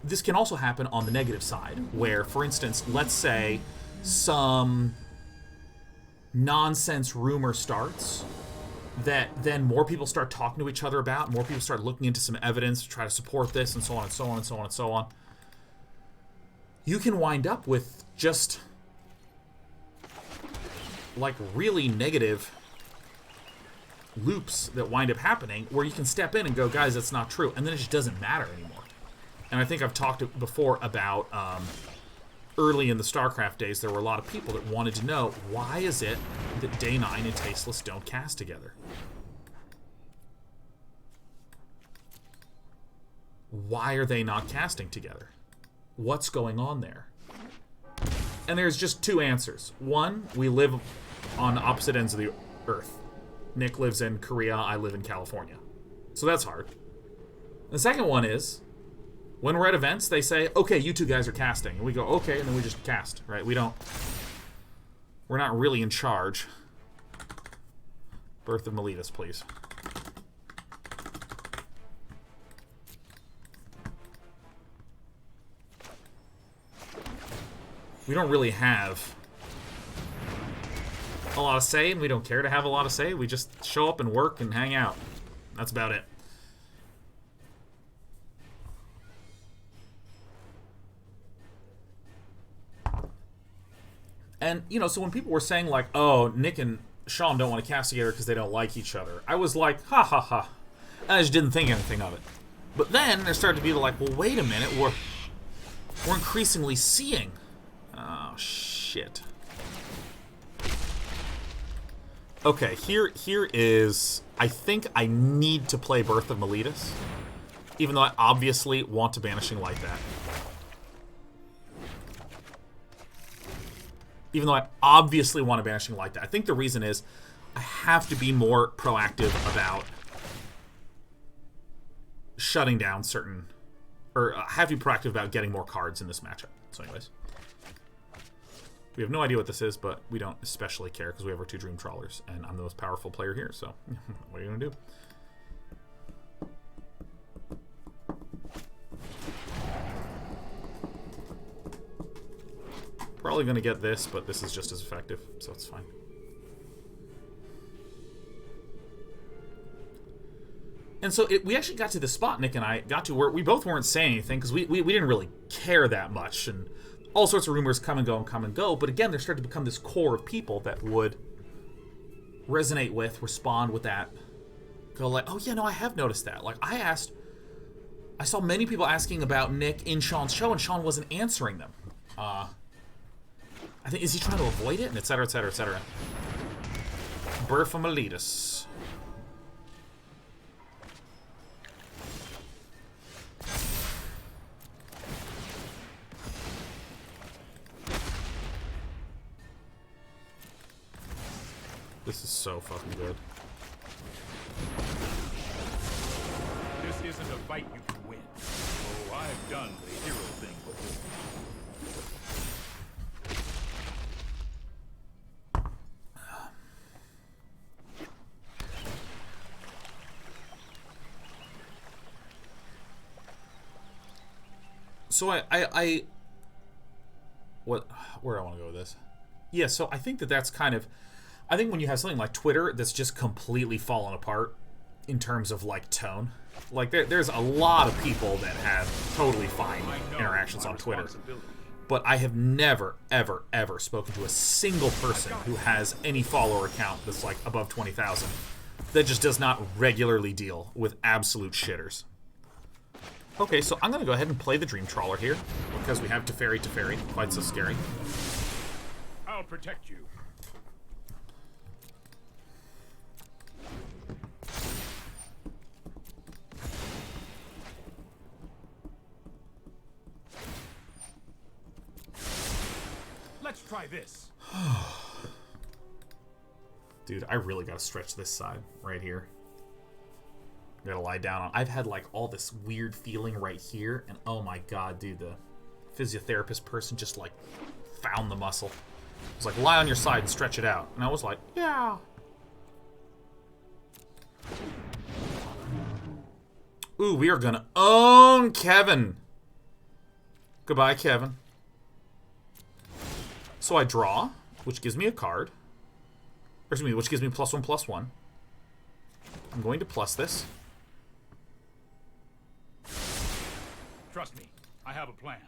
this can also happen on the negative side, where, for instance, let's say some nonsense rumor starts that then more people start talking to each other about, more people start looking into some evidence to try to support this, and so on and so on and so on and so on. You can wind up with just like really negative loops that wind up happening where you can step in and go, guys, that's not true, and then it just doesn't matter anymore. And I think I've talked before about early in the StarCraft days, there were a lot of people that wanted to know, why is it that Day 9 and Tasteless don't cast together? Why are they not casting together? What's going on there? And there's just two answers. One, we live on opposite ends of the earth. Nick lives in Korea, I live in California. So that's hard. The second one is, when we're at events, they say, okay, you two guys are casting. And we go, okay, and then we just cast, right? We're not really in charge. Birth of Meletis, please. We don't really have a lot of say, and we don't care to have a lot of say. We just show up and work and hang out. That's about it. And, you know, so when people were saying, like, oh, Nick and Sean don't want to cast together because they don't like each other, I was like, ha ha ha. I just didn't think anything of it. But then there started to be like, well, wait a minute, we're increasingly seeing. Oh, shit. Okay, here is... I think I need to play Birth of Meletis, even though I obviously want to Banishing Light that. Even though I obviously want to Banishing Light that. I think the reason is I have to be more proactive about shutting down certain... Or I have to be proactive about getting more cards in this matchup. So anyways... We have no idea what this is, but we don't especially care because we have our two Dream Trawlers, and I'm the most powerful player here, so what are you going to do? Probably going to get this, but this is just as effective, so it's fine. And so we actually got to the spot, Nick and I got to, where we both weren't saying anything because we didn't really care that much, and all sorts of rumors come and go and come and go, but again, there started to become this core of people that would resonate with, respond with that go like, oh yeah, no, I have noticed that. Like, I saw many people asking about Nick in Sean's show, and Sean wasn't answering them. I think, is he trying to avoid it? And et cetera, et cetera, et cetera. Birth of Meletis. This is so fucking good. This isn't a fight you can win. Oh, I've done the hero thing before. So where do I want to go with this? Yeah, so I think that's kind of, I think when you have something like Twitter that's just completely fallen apart in terms of like tone, like there's a lot of people that have totally fine interactions on Twitter, but I have never, ever, ever spoken to a single person who has any follower account that's like above 20,000 that just does not regularly deal with absolute shitters. Okay, so I'm going to go ahead and play the Dream Trawler here, because we have Teferi, quite so scary. I'll protect you. Let's try this. Dude, I really got to stretch this side right here. I gotta lie down on. I've had like all this weird feeling right here, and oh my god, dude, the physiotherapist person just like found the muscle. It was like, lie on your side and stretch it out. And I was like, yeah. Ooh, we are gonna own Kevin. Goodbye, Kevin. So I draw, which gives me a card. Or excuse me, which gives me +1/+1. I'm going to plus this. Trust me, I have a plan.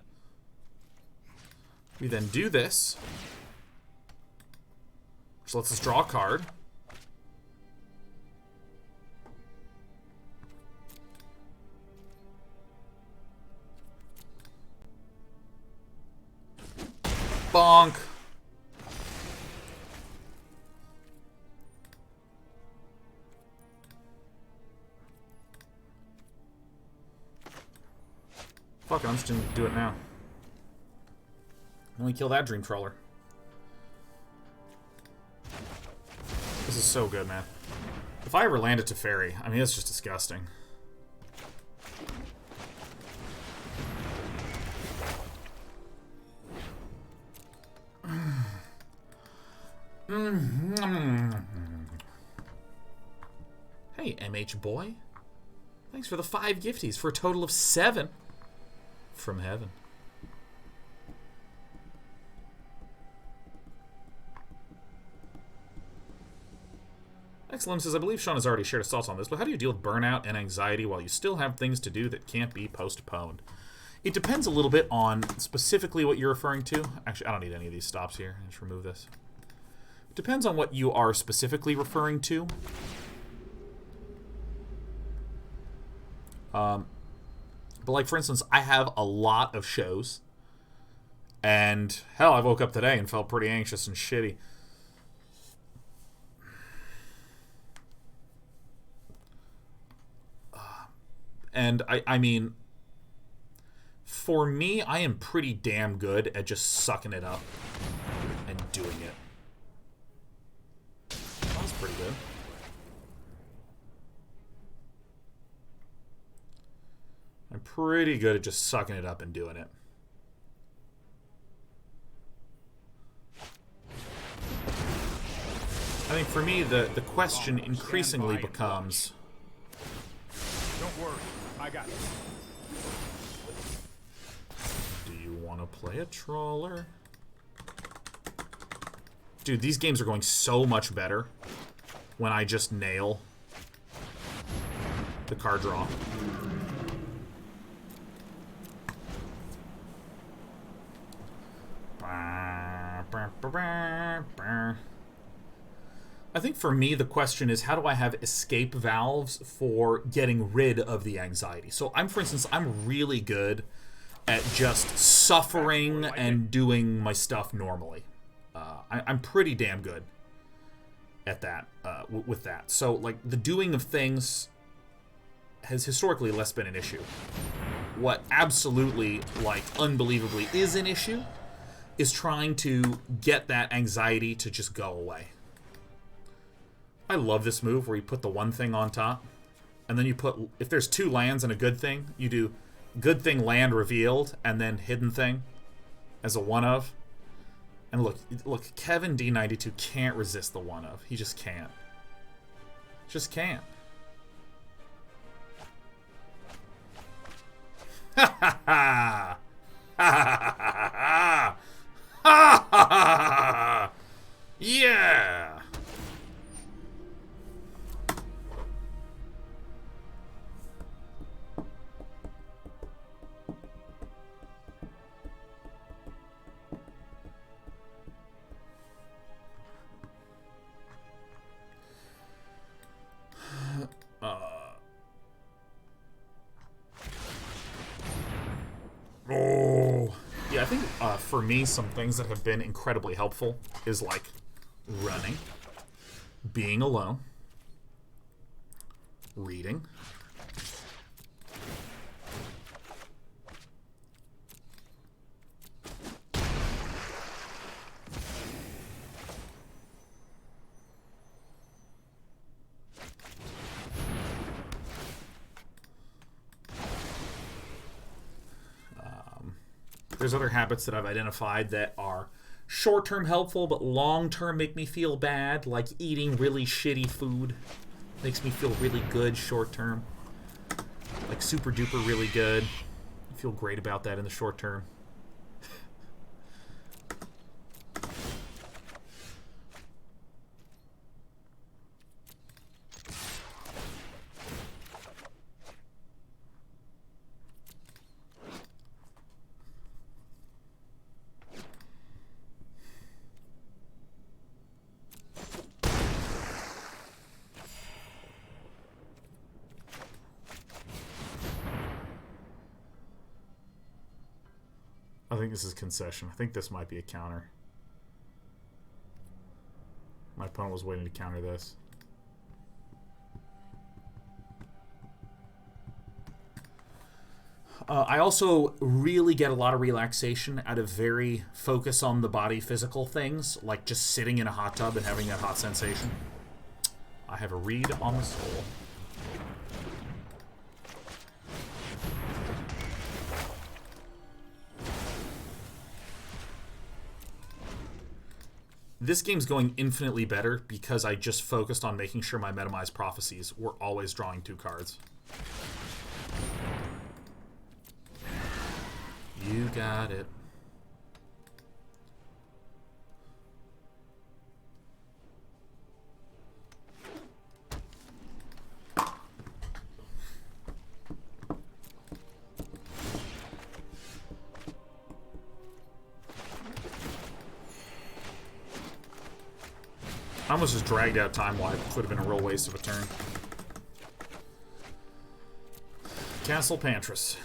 We then do this, which lets us draw a card. Bonk. Fuck it, I'm just gonna do it now. Let me kill that Dream Trawler. This is so good, man. If I ever land a Teferi, I mean, it's just disgusting. Hey, MH boy. Thanks for the 5 gifties for a total of 7 from heaven. Excellent says, I believe Sean has already shared his thoughts on this, but how do you deal with burnout and anxiety while you still have things to do that can't be postponed? It depends a little bit on specifically what you're referring to. Actually, I don't need any of these stops here. I'll just remove this. It depends on what you are specifically referring to. But like, for instance, I have a lot of shows. And, hell, I woke up today and felt pretty anxious and shitty. And, I mean, for me, I am pretty damn good at just sucking it up and doing it. That was pretty good. I'm pretty good at just sucking it up and doing it. I think for me, the question increasingly becomes... Don't worry, I got it. Do you want to play a trawler? Dude, these games are going so much better when I just nail the card draw. I think for me, the question is, how do I have escape valves for getting rid of the anxiety? So for instance, I'm really good at just suffering and doing my stuff normally. I'm pretty damn good at that, with that. So, like, the doing of things has historically less been an issue. What absolutely, like, unbelievably is an issue is trying to get that anxiety to just go away. I love this move where you put the one thing on top, and then you put, if there's 2 lands and a good thing, you do good thing land revealed, and then hidden thing as a one of. And look, Kevin D92 can't resist the one of. He just can't. Just can't. Ha ha ha! Ha ha ha ha! Ha ha ha! Yeah! Yeah, I think for me, some things that have been incredibly helpful is like running, being alone, reading, there's other habits that I've identified that are short-term helpful, but long-term make me feel bad, like eating really shitty food. Makes me feel really good short-term. Like super-duper really good. I feel great about that in the short term. I think this is concession. I think this might be a counter. My opponent was waiting to counter this. I also really get a lot of relaxation out of very focus on the body physical things, like just sitting in a hot tub and having that hot sensation. I have a read on the soul. This game's going infinitely better because I just focused on making sure my Medomai's prophecies were always drawing 2 cards. You got it. I almost just dragged out time-wide, which would have been a real waste of a turn. Castle Vantress.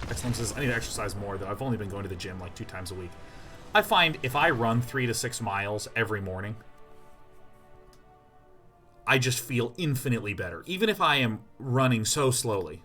Excellent says, I need to exercise more, though. I've only been going to the gym like 2 times a week. I find if I run 3 to 6 miles every morning, I just feel infinitely better. Even if I am running so slowly.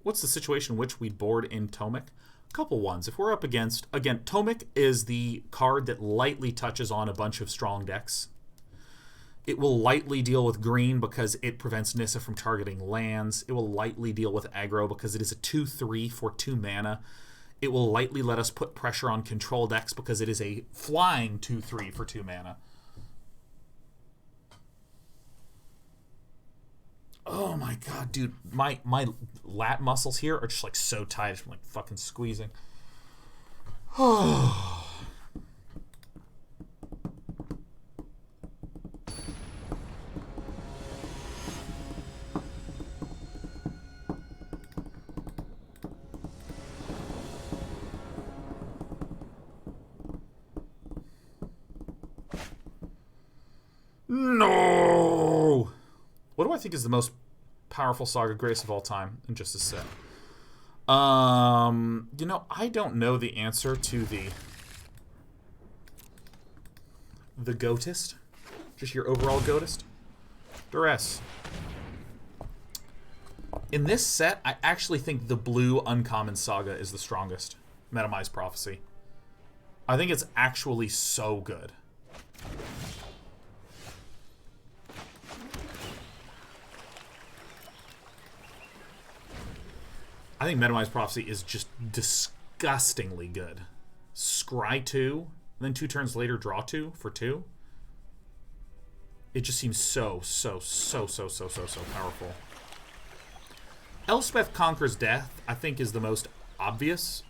What's the situation in which we board in Tomik? Couple ones. If we're up against, again, Tomik is the card that lightly touches on a bunch of strong decks. It will lightly deal with green because it prevents Nissa from targeting lands. It will lightly deal with aggro because it is a 2/3 for 2 mana. It will lightly let us put pressure on control decks because it is a flying 2/3 for 2 mana. Oh my god, dude. My lat muscles here are just like so tight. I'm like fucking squeezing. Oh. No! What do I think is the most powerful Saga Grace of all time in just a set? You know, I don't know the answer to the Goatist. Just your overall Goatist. Duress. In this set, I actually think the blue Uncommon Saga is the strongest. Medomai's Prophecy. I think it's actually so good. I think Medomai's Prophecy is just disgustingly good. Scry 2, then 2 turns later draw 2 for 2. It just seems so powerful. Elspeth Conquers Death, I think, is the most obvious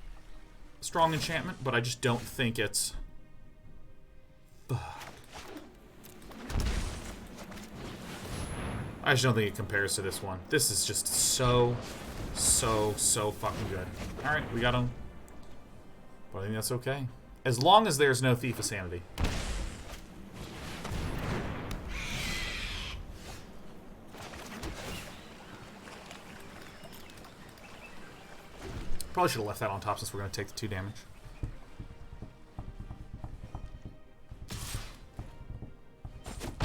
strong enchantment, but I just don't think it's... I just don't think it compares to this one. This is just so fucking good. Alright, we got him. But I think that's okay. As long as there's no Thief of Sanity. Probably should have left that on top since we're going to take the 2 damage. I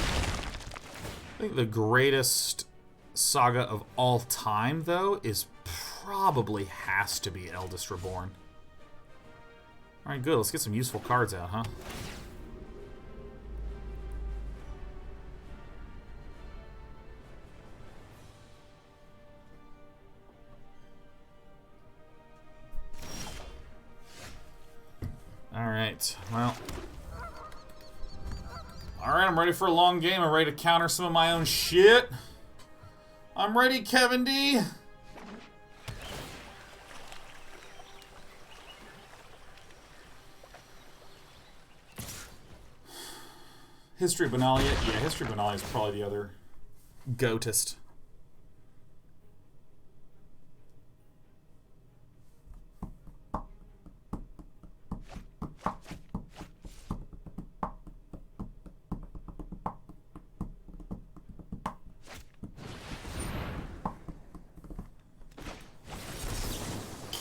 think the greatest saga of all time, though, is probably has to be Eldest Reborn. Alright, good. Let's get some useful cards out, huh? Alright, well. Alright, I'm ready for a long game. I'm ready to counter some of my own shit. I'm ready, Kevin D. History of Benalia. Yeah, History of Benalia is probably the other goatist.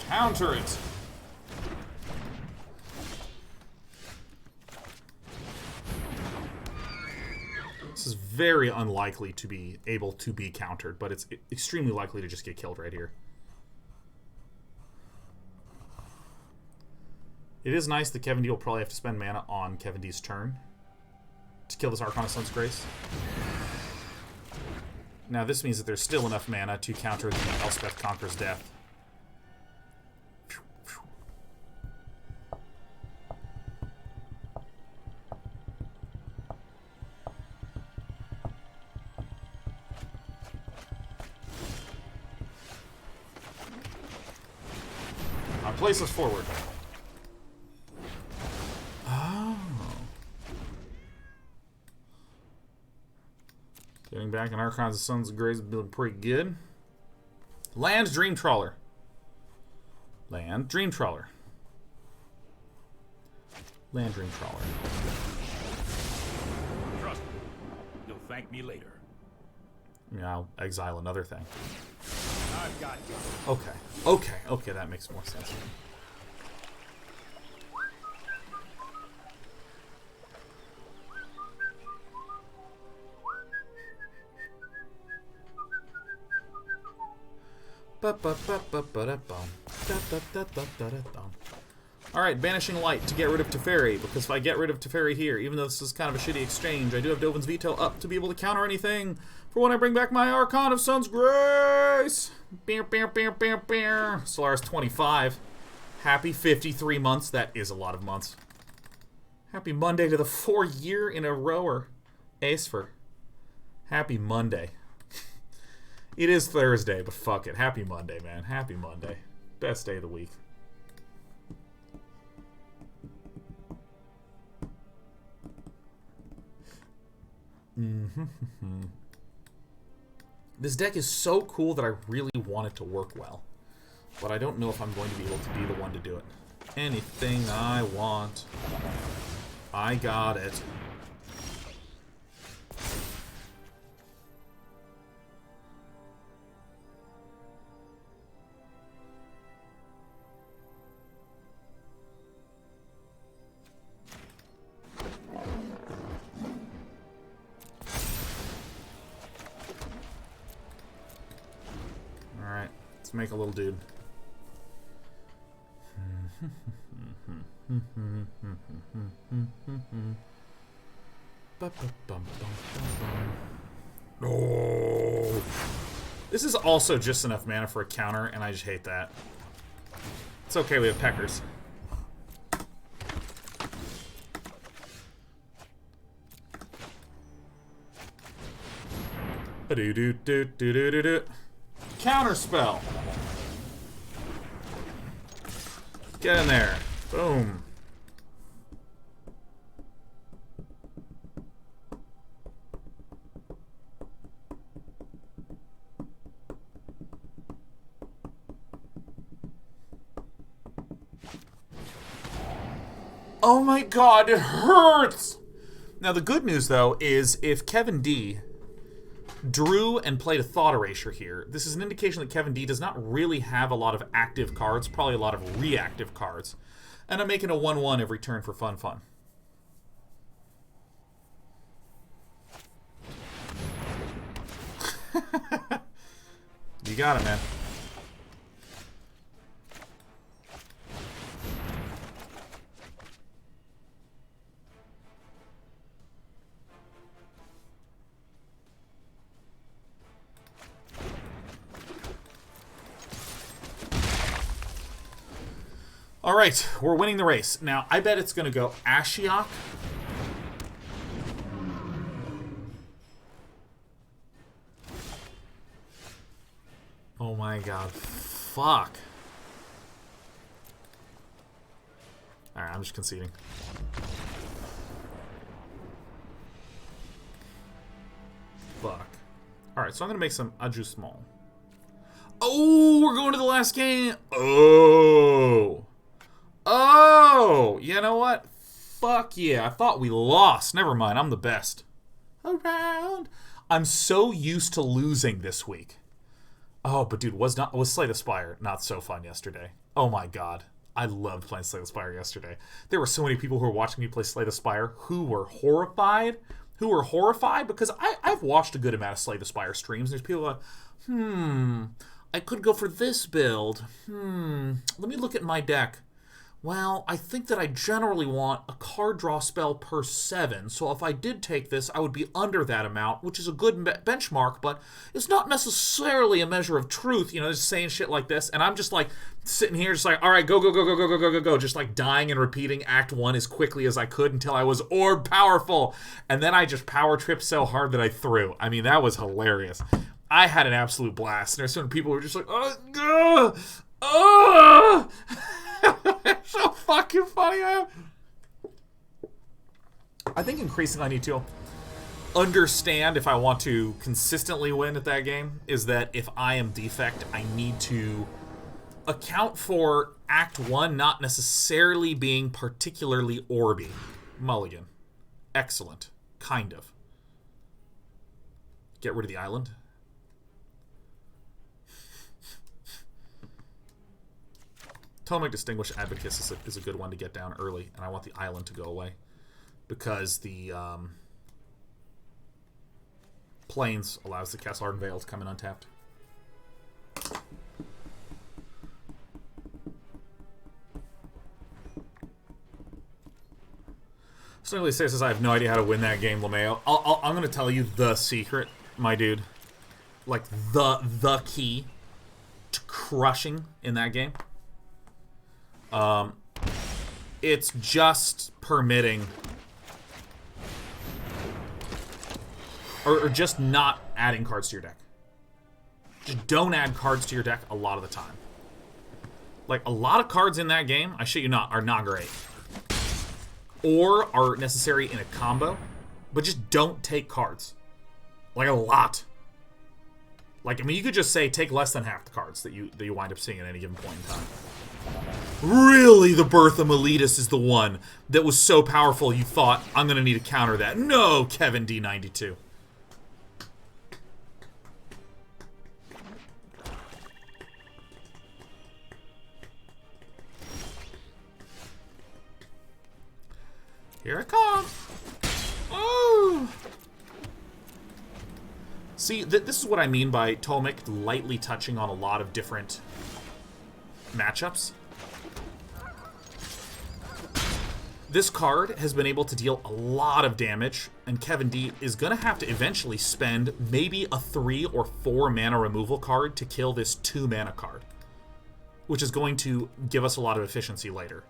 Counter it. This is very unlikely to be able to be countered, but it's extremely likely to just get killed right here. It is nice that Kevin D will probably have to spend mana on Kevin D's turn to kill this Archon of Sun's Grace. Now this means that there's still enough mana to counter the Elspeth Conquers Death. Place us forward. Oh. Getting back in Archons of Sons of Grace is doing pretty good. Land Dream Trawler. Land Dream Trawler. Land Dream Trawler. Trust me. You'll thank me later. Yeah, I'll exile another thing. I've got you. Okay, that makes more sense. Alright, Banishing Light to get rid of Teferi, because if I get rid of Teferi here, even though this is kind of a shitty exchange, I do have Dovin's Veto up to be able to counter anything for when I bring back my Archon of Sun's Grace! Solaris 25. Happy 53 months. That is a lot of months. Happy Monday to the 4-year in a rower. Acefer. Happy Monday. It is Thursday, but fuck it. Happy Monday, man. Happy Monday. Best day of the week. This deck is so cool that I really want it to work well. But I don't know if I'm going to be able to be the one to do it. Anything I want. I got it. Alright, let's make a little dude. Oh. This is also just enough mana for a counter, and I just hate that. It's okay, we have Peckers. Counter spell. Get in there. Boom. Oh my god, it hurts! Now the good news, though, is if Kevin D drew and played a Thought Erasure here, this is an indication that Kevin D does not really have a lot of active cards, probably a lot of reactive cards. And I'm making a 1/1 every turn for fun. You got it, man. Alright, we're winning the race. Now, I bet it's going to go Ashiok. Oh my god. Fuck. Alright, I'm just conceding. Fuck. Alright, so I'm going to make some Aju Small. Oh, we're going to the last game. Oh. Oh, you know what? Fuck yeah. I thought we lost. Never mind. I'm the best. Around. I'm so used to losing this week. Oh, but dude, was Slay the Spire not so fun yesterday? Oh my god. I loved playing Slay the Spire yesterday. There were so many people who were watching me play Slay the Spire who were horrified. Because I've watched a good amount of Slay the Spire streams. There's people like, I could go for this build. Let me look at my deck. Well, I think that I generally want a card draw spell per 7, so if I did take this, I would be under that amount, which is a good benchmark, but it's not necessarily a measure of truth, you know, just saying shit like this, and I'm just like, sitting here just like, alright, go, just like dying and repeating Act 1 as quickly as I could until I was orb powerful, and then I just power tripped so hard that I threw. I mean, that was hilarious. I had an absolute blast, and there's certain people who were just like, so fucking funny. I think increasingly I need to understand if I want to consistently win at that game is that if I am defect, I need to account for Act 1 not necessarily being particularly orby. Mulligan. Excellent. Kind of. Get rid of the island. Tomik Distinguished Advokist is a good one to get down early, and I want the island to go away. Because the Plains allows the Castle Ardenvale to come in untapped. Certainly says I have no idea how to win that game, LeMayo. I'm going to tell you the secret, my dude. Like, the key to crushing in that game. It's just permitting... Or just not adding cards to your deck. Just don't add cards to your deck a lot of the time. Like, a lot of cards in that game, I shit you not, are not great. Or are necessary in a combo, but just don't take cards. Like, a lot. Like, I mean, you could just say take less than half the cards that you wind up seeing at any given point in time. Really, the Birth of Meletis is the one that was so powerful you thought, I'm going to need to counter that. No, Kevin D92. Here it comes. Oh! See, this is what I mean by Tomik lightly touching on a lot of different matchups. This card has been able to deal a lot of damage, and Kevin D is going to have to eventually spend maybe a 3 or 4 mana removal card to kill this 2 mana card, which is going to give us a lot of efficiency later.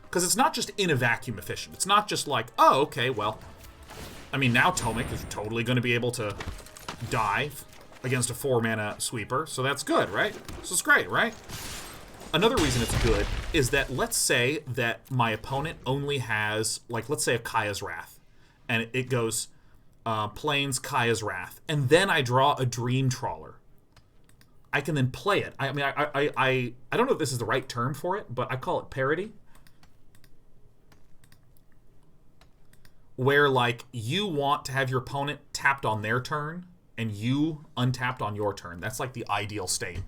Because it's not just in a vacuum efficient. It's not just like, oh, okay, well... I mean, now Tomik is totally going to be able to die against a 4-mana sweeper, so that's good, right? So it's great, right? Another reason it's good is that let's say that my opponent only has, like, let's say a Kaya's Wrath. And it goes Plains, Kaya's Wrath. And then I draw a Dream Trawler. I can then play it. I mean, I don't know if this is the right term for it, but I call it parity. Where, like, you want to have your opponent tapped on their turn, and you untapped on your turn. That's, like, the ideal state.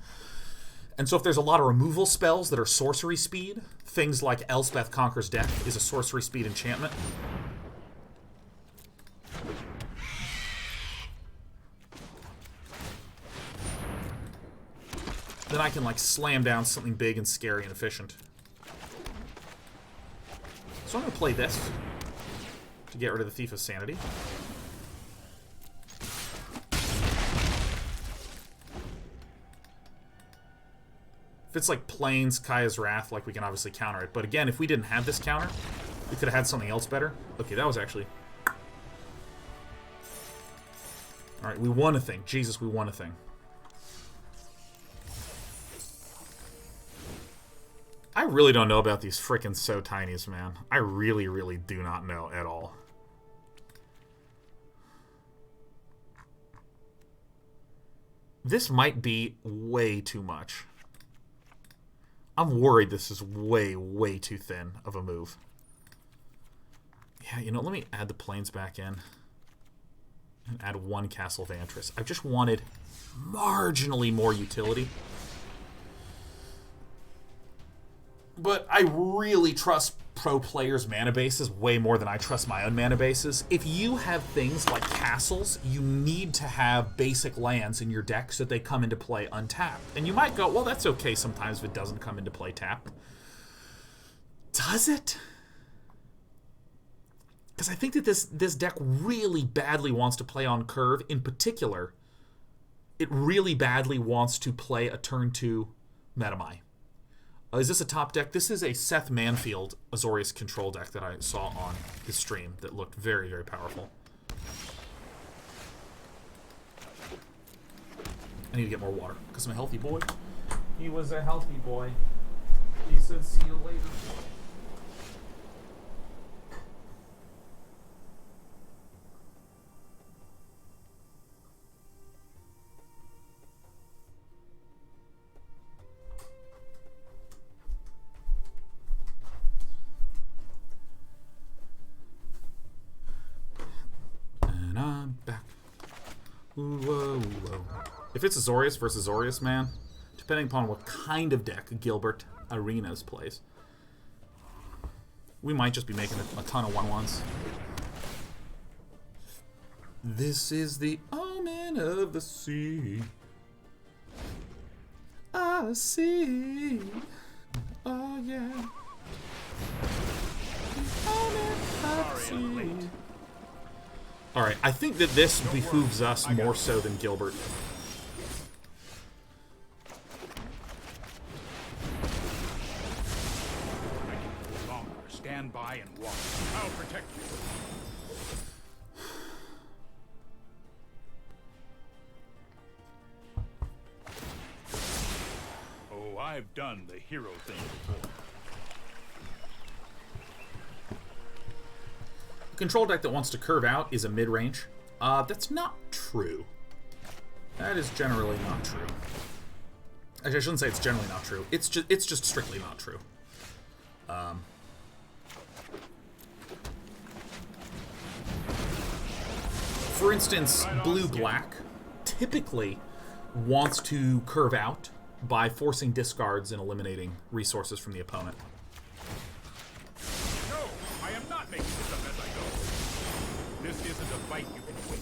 And so if there's a lot of removal spells that are sorcery speed, things like Elspeth Conquers Death is a sorcery speed enchantment. Then I can, like, slam down something big and scary and efficient. So I'm going to play this to get rid of the Thief of Sanity. If it's like Plains, Kaya's Wrath, like, we can obviously counter it. But again, if we didn't have this counter, we could have had something else better. Okay, that was actually... Alright, we won a thing. Jesus, we won a thing. I really don't know about these frickin' So Tinies, man. I really, really do not know at all. This might be way too much. I'm worried this is way, way too thin of a move. Yeah, you know, let me add the Plains back in. And add 1 Castle Vantress. I just wanted marginally more utility. But I really trust pro players' mana bases way more than I trust my own mana bases. If you have things like castles, you need to have basic lands in your deck so that they come into play untapped. And you might go, well, that's okay sometimes if it doesn't come into play tapped. Does it? Because I think that this deck really badly wants to play on curve. In particular, it really badly wants to play a turn 2 Medomai. Is this a top deck? This is a Seth Manfield Azorius control deck that I saw on his stream that looked very, very powerful. I need to get more water because I'm a healthy boy. He was a healthy boy. He said, see you later, boy. Whoa, whoa. If it's Azorius versus Azorius, man, depending upon what kind of deck Gilbert Arenas plays, we might just be making a ton of 1/1s. This is the omen of the sea. I see. Oh, yeah. Alright, I think that this behooves us more so than Gilbert. Stand by and watch. I'll protect you. Oh, I've done the hero thing before. A control deck that wants to curve out is a mid-range. That's not true. That is generally not true. Actually, I shouldn't say it's generally not true. It's just strictly not true. For instance, blue-black typically wants to curve out by forcing discards and eliminating resources from the opponent. No, I am not making this up as I go. This isn't a fight you can win.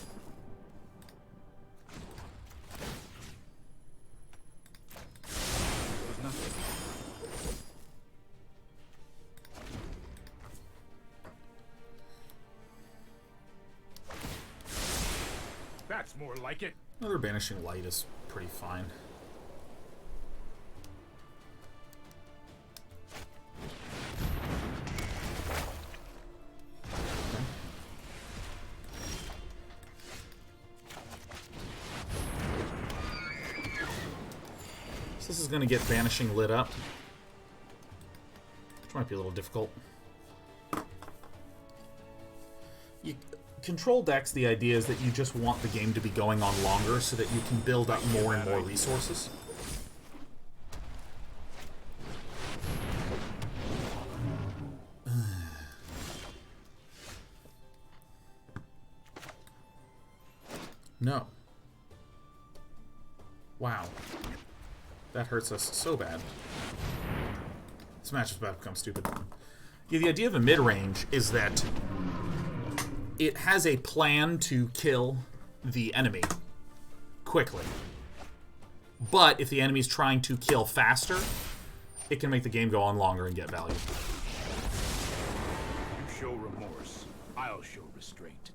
There's nothing. That's more like it. Another Banishing Light is pretty fine. Okay. So this is going to get Banishing lit up, which might be a little difficult. Control decks, the idea is that you just want the game to be going on longer so that you can build up more and more resources. No. Wow. That hurts us so bad. This match is about to become stupid. Yeah, the idea of a mid-range is that it has a plan to kill the enemy quickly. But if the enemy's trying to kill faster, it can make the game go on longer and get value. You show remorse, I'll show restraint.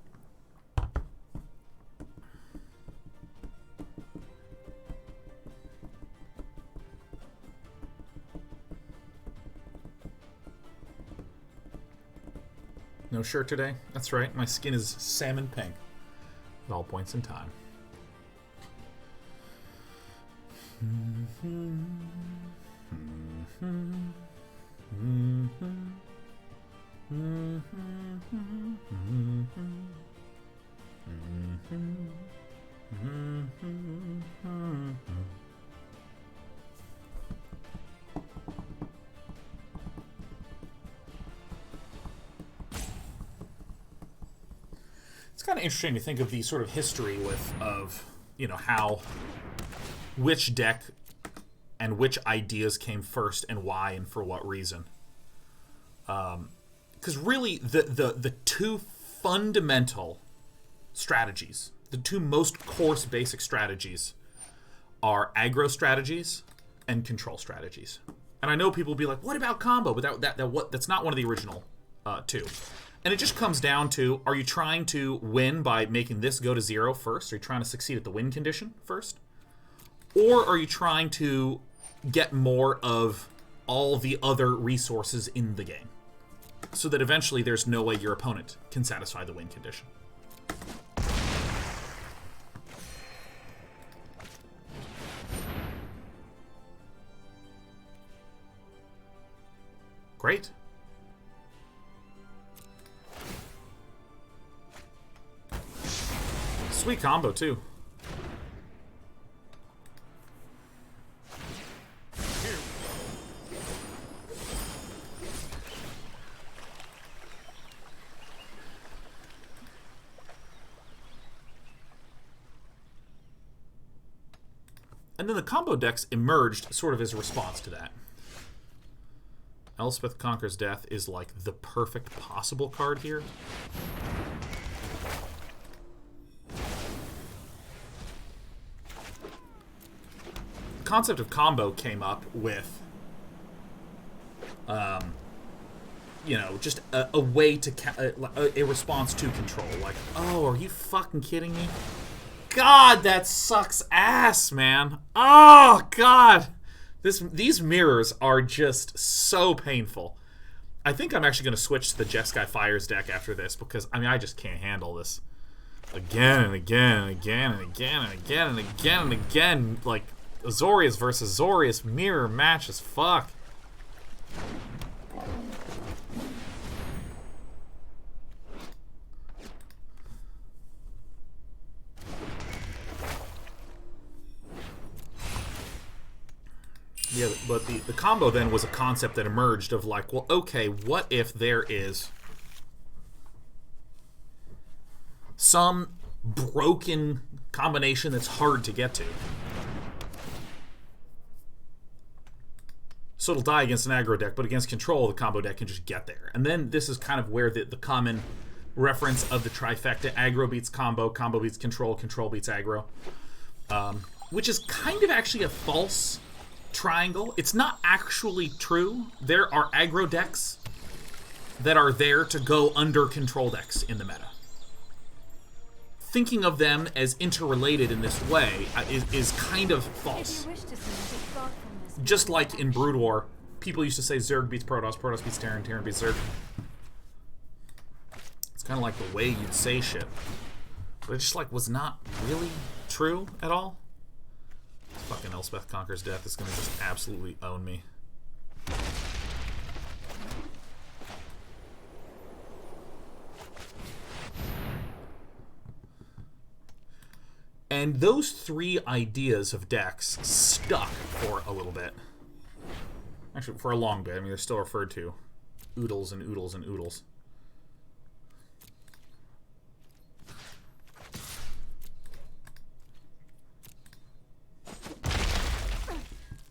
No shirt today? That's right, my skin is salmon pink at all points in time. It's kind of interesting to think of the sort of history of you know, how which deck and which ideas came first and why and for what reason. Because really, the two fundamental strategies, the two most coarse basic strategies, are aggro strategies and control strategies. And I know people will be like, what about combo? But that's not one of the original two. And it just comes down to, are you trying to win by making this go to 0 first? Are you trying to succeed at the win condition first? Or are you trying to get more of all the other resources in the game, so that eventually there's no way your opponent can satisfy the win condition? Great. Sweet combo, too. And then the combo decks emerged sort of as a response to that. Elspeth Conquers Death is like the perfect possible card here. The concept of combo came up with you know, just a way to a response to control. Like, oh, are you fucking kidding me? God, that sucks ass, man. Oh God, these mirrors are just so painful. I think I'm actually going to switch to the Jeskai Fires deck after this because I mean I just can't handle this. Again and again and again and again and again and again and again, like Azorius versus Azorius mirror match as fuck. Yeah, but the combo then was a concept that emerged of like, well, okay, what if there is some broken combination that's hard to get to? So it'll die against an aggro deck, but against control, the combo deck can just get there. And then this is kind of where the common reference of the trifecta, aggro beats combo, combo beats control, control beats aggro, which is kind of actually a false triangle. It's not actually true. There are aggro decks that are there to go under control decks in the meta. Thinking of them as interrelated in this way is kind of false. Just like in Brood War, people used to say Zerg beats Protoss, Protoss beats Terran, Terran beats Zerg. It's kind of like the way you'd say shit. But it just like was not really true at all. Fucking Elspeth Conquers Death is gonna just absolutely own me. And those three ideas of decks stuck for a little bit. Actually, for a long bit. I mean, they're still referred to. Oodles and oodles and oodles.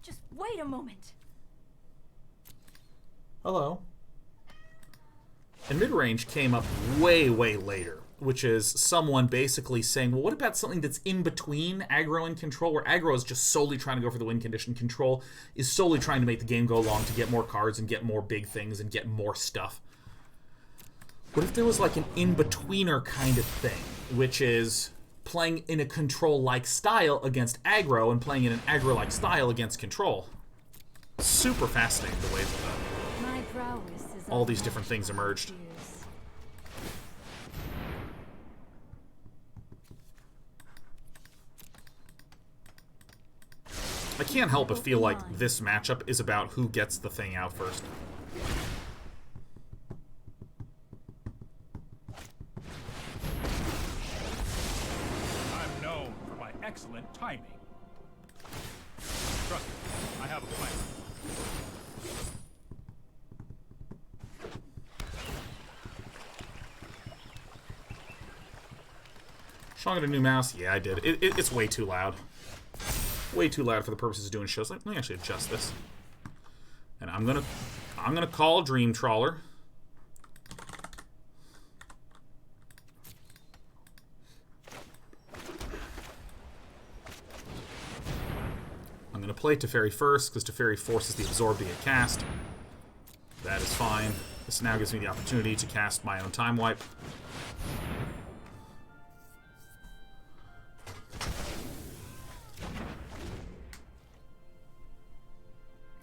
Just wait a moment. Hello. And mid-range came up way, way later, which is someone basically saying, well, what about something that's in between aggro and control, where aggro is just solely trying to go for the win condition, control is solely trying to make the game go long to get more cards and get more big things and get more stuff. What if there was like an in-betweener kind of thing, which is playing in a control-like style against aggro and playing in an aggro-like style against control? Super fascinating the ways that all these different things emerged. I can't help but feel like this matchup is about who gets the thing out first. I'm known for my excellent timing. Trust me, I have a plan. Sean got a new mouse? Yeah, I did. It's way too loud. Way too loud for the purposes of doing shows. Let me actually adjust this. And I'm gonna call Dream Trawler. I'm gonna play Teferi first, because Teferi forces the Absorb to get cast. That is fine. This now gives me the opportunity to cast my own Time Wipe.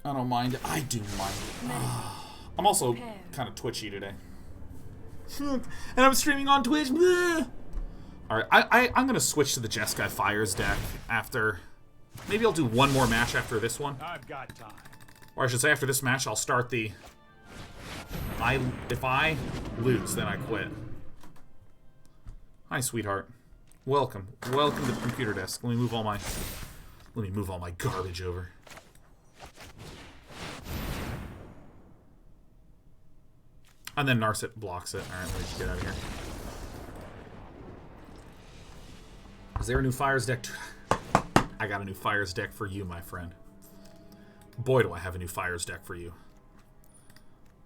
I don't mind it. I do mind it. I'm also kind of twitchy today. And I'm streaming on Twitch. Alright, I'm going to switch to the Jeskai Fires deck after... Maybe I'll do one more match after this one. I've got time. Or I should say after this match, I'll start the... If I lose, then I quit. Hi, sweetheart. Welcome. Welcome to the computer desk. Let me move all my garbage over. And then Narset blocks it. Alright, let me just get out of here. Is there a new Fires deck? I got a new Fires deck for you, my friend. Boy, do I have a new Fires deck for you.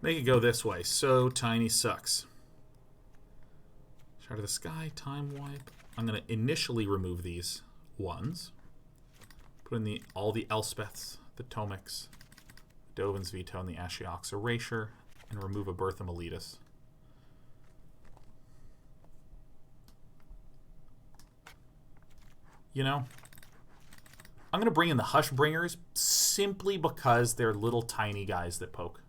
Make it go this way. So tiny sucks. Shatter the Sky, Time Wipe. I'm going to initially remove these ones. Put in all the Elspeths, the Tomiks, Dovin's Veto, and the Ashiok's Erasure. and remove a Birth of Meletis. You know, I'm going to bring in the Hushbringers simply because they're little tiny guys that poke.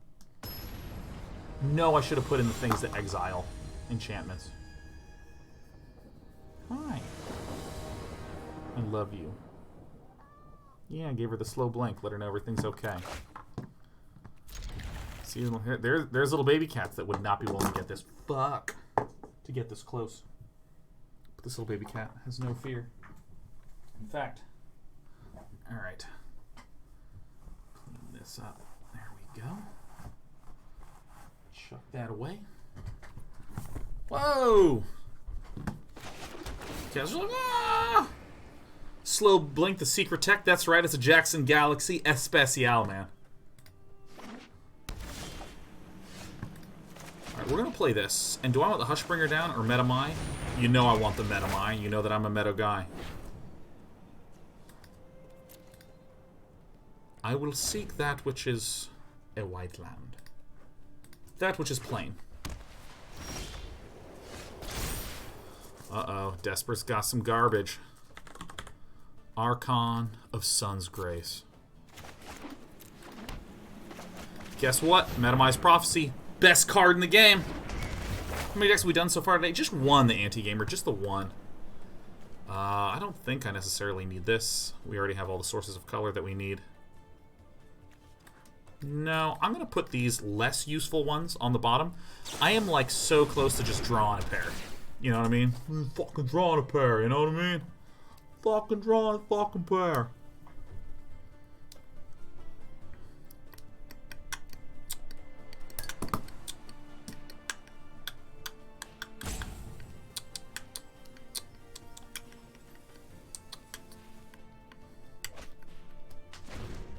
No, I should have put in the things that exile enchantments. Hi. I love you. Yeah, I gave her the slow blink. Let her know everything's okay. See, there's little baby cats that would not be willing to get this. Fuck. To get this close. But this little baby cat has no fear. In fact, all right. Clean this up. There we go. Chuck that away. Whoa! Cats are like, ah! Slow blink the secret tech. That's right. It's a Jackson Galaxy Especial, man. All right, we're gonna play this. And do I want the Hushbringer down or Medomai? You know I want the Medomai. You know that I'm a Meadow guy. I will seek that which is a white land. That which is plain. Uh-oh. Desperate's got some garbage. Archon of Sun's Grace. Guess what? Medomai's Prophecy. Best card in the game. How many decks have we done so far today? Just one, the anti-gamer. Just the one. I don't think I necessarily need this. We already have all the sources of color that we need. No, I'm going to put these less useful ones on the bottom. I am, like, so close to just drawing a pair. You know what I mean? Fucking drawing a pair, you know what I mean? Fucking drawing a fucking pair.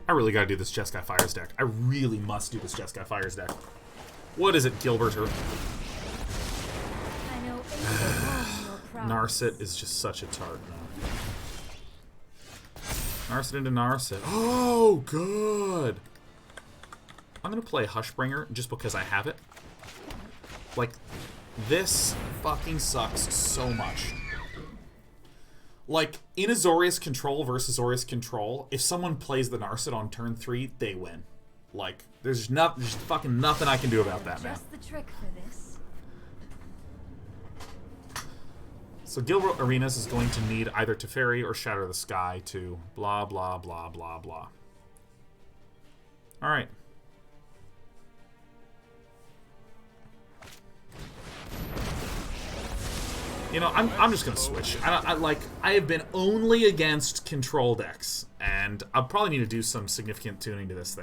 I really gotta do this Jeskai Fires deck. I really must do this Jeskai Fires deck. What is it, Gilbert? Or Narset is just such a tart. Narset into Narset. Oh, good! I'm gonna play Hushbringer just because I have it. Like, this fucking sucks so much. Like, in Azorius Control versus Azorius Control, if someone plays the Narset on turn 3, they win. Like, there's fucking nothing I can do about that, man. Just the trick for this. So Gilbert Arenas is going to need either Teferi or Shatter the Sky to blah, blah, blah, blah, blah. Alright. You know, I'm just gonna switch. I have been only against control decks, and I'll probably need to do some significant tuning to this thing.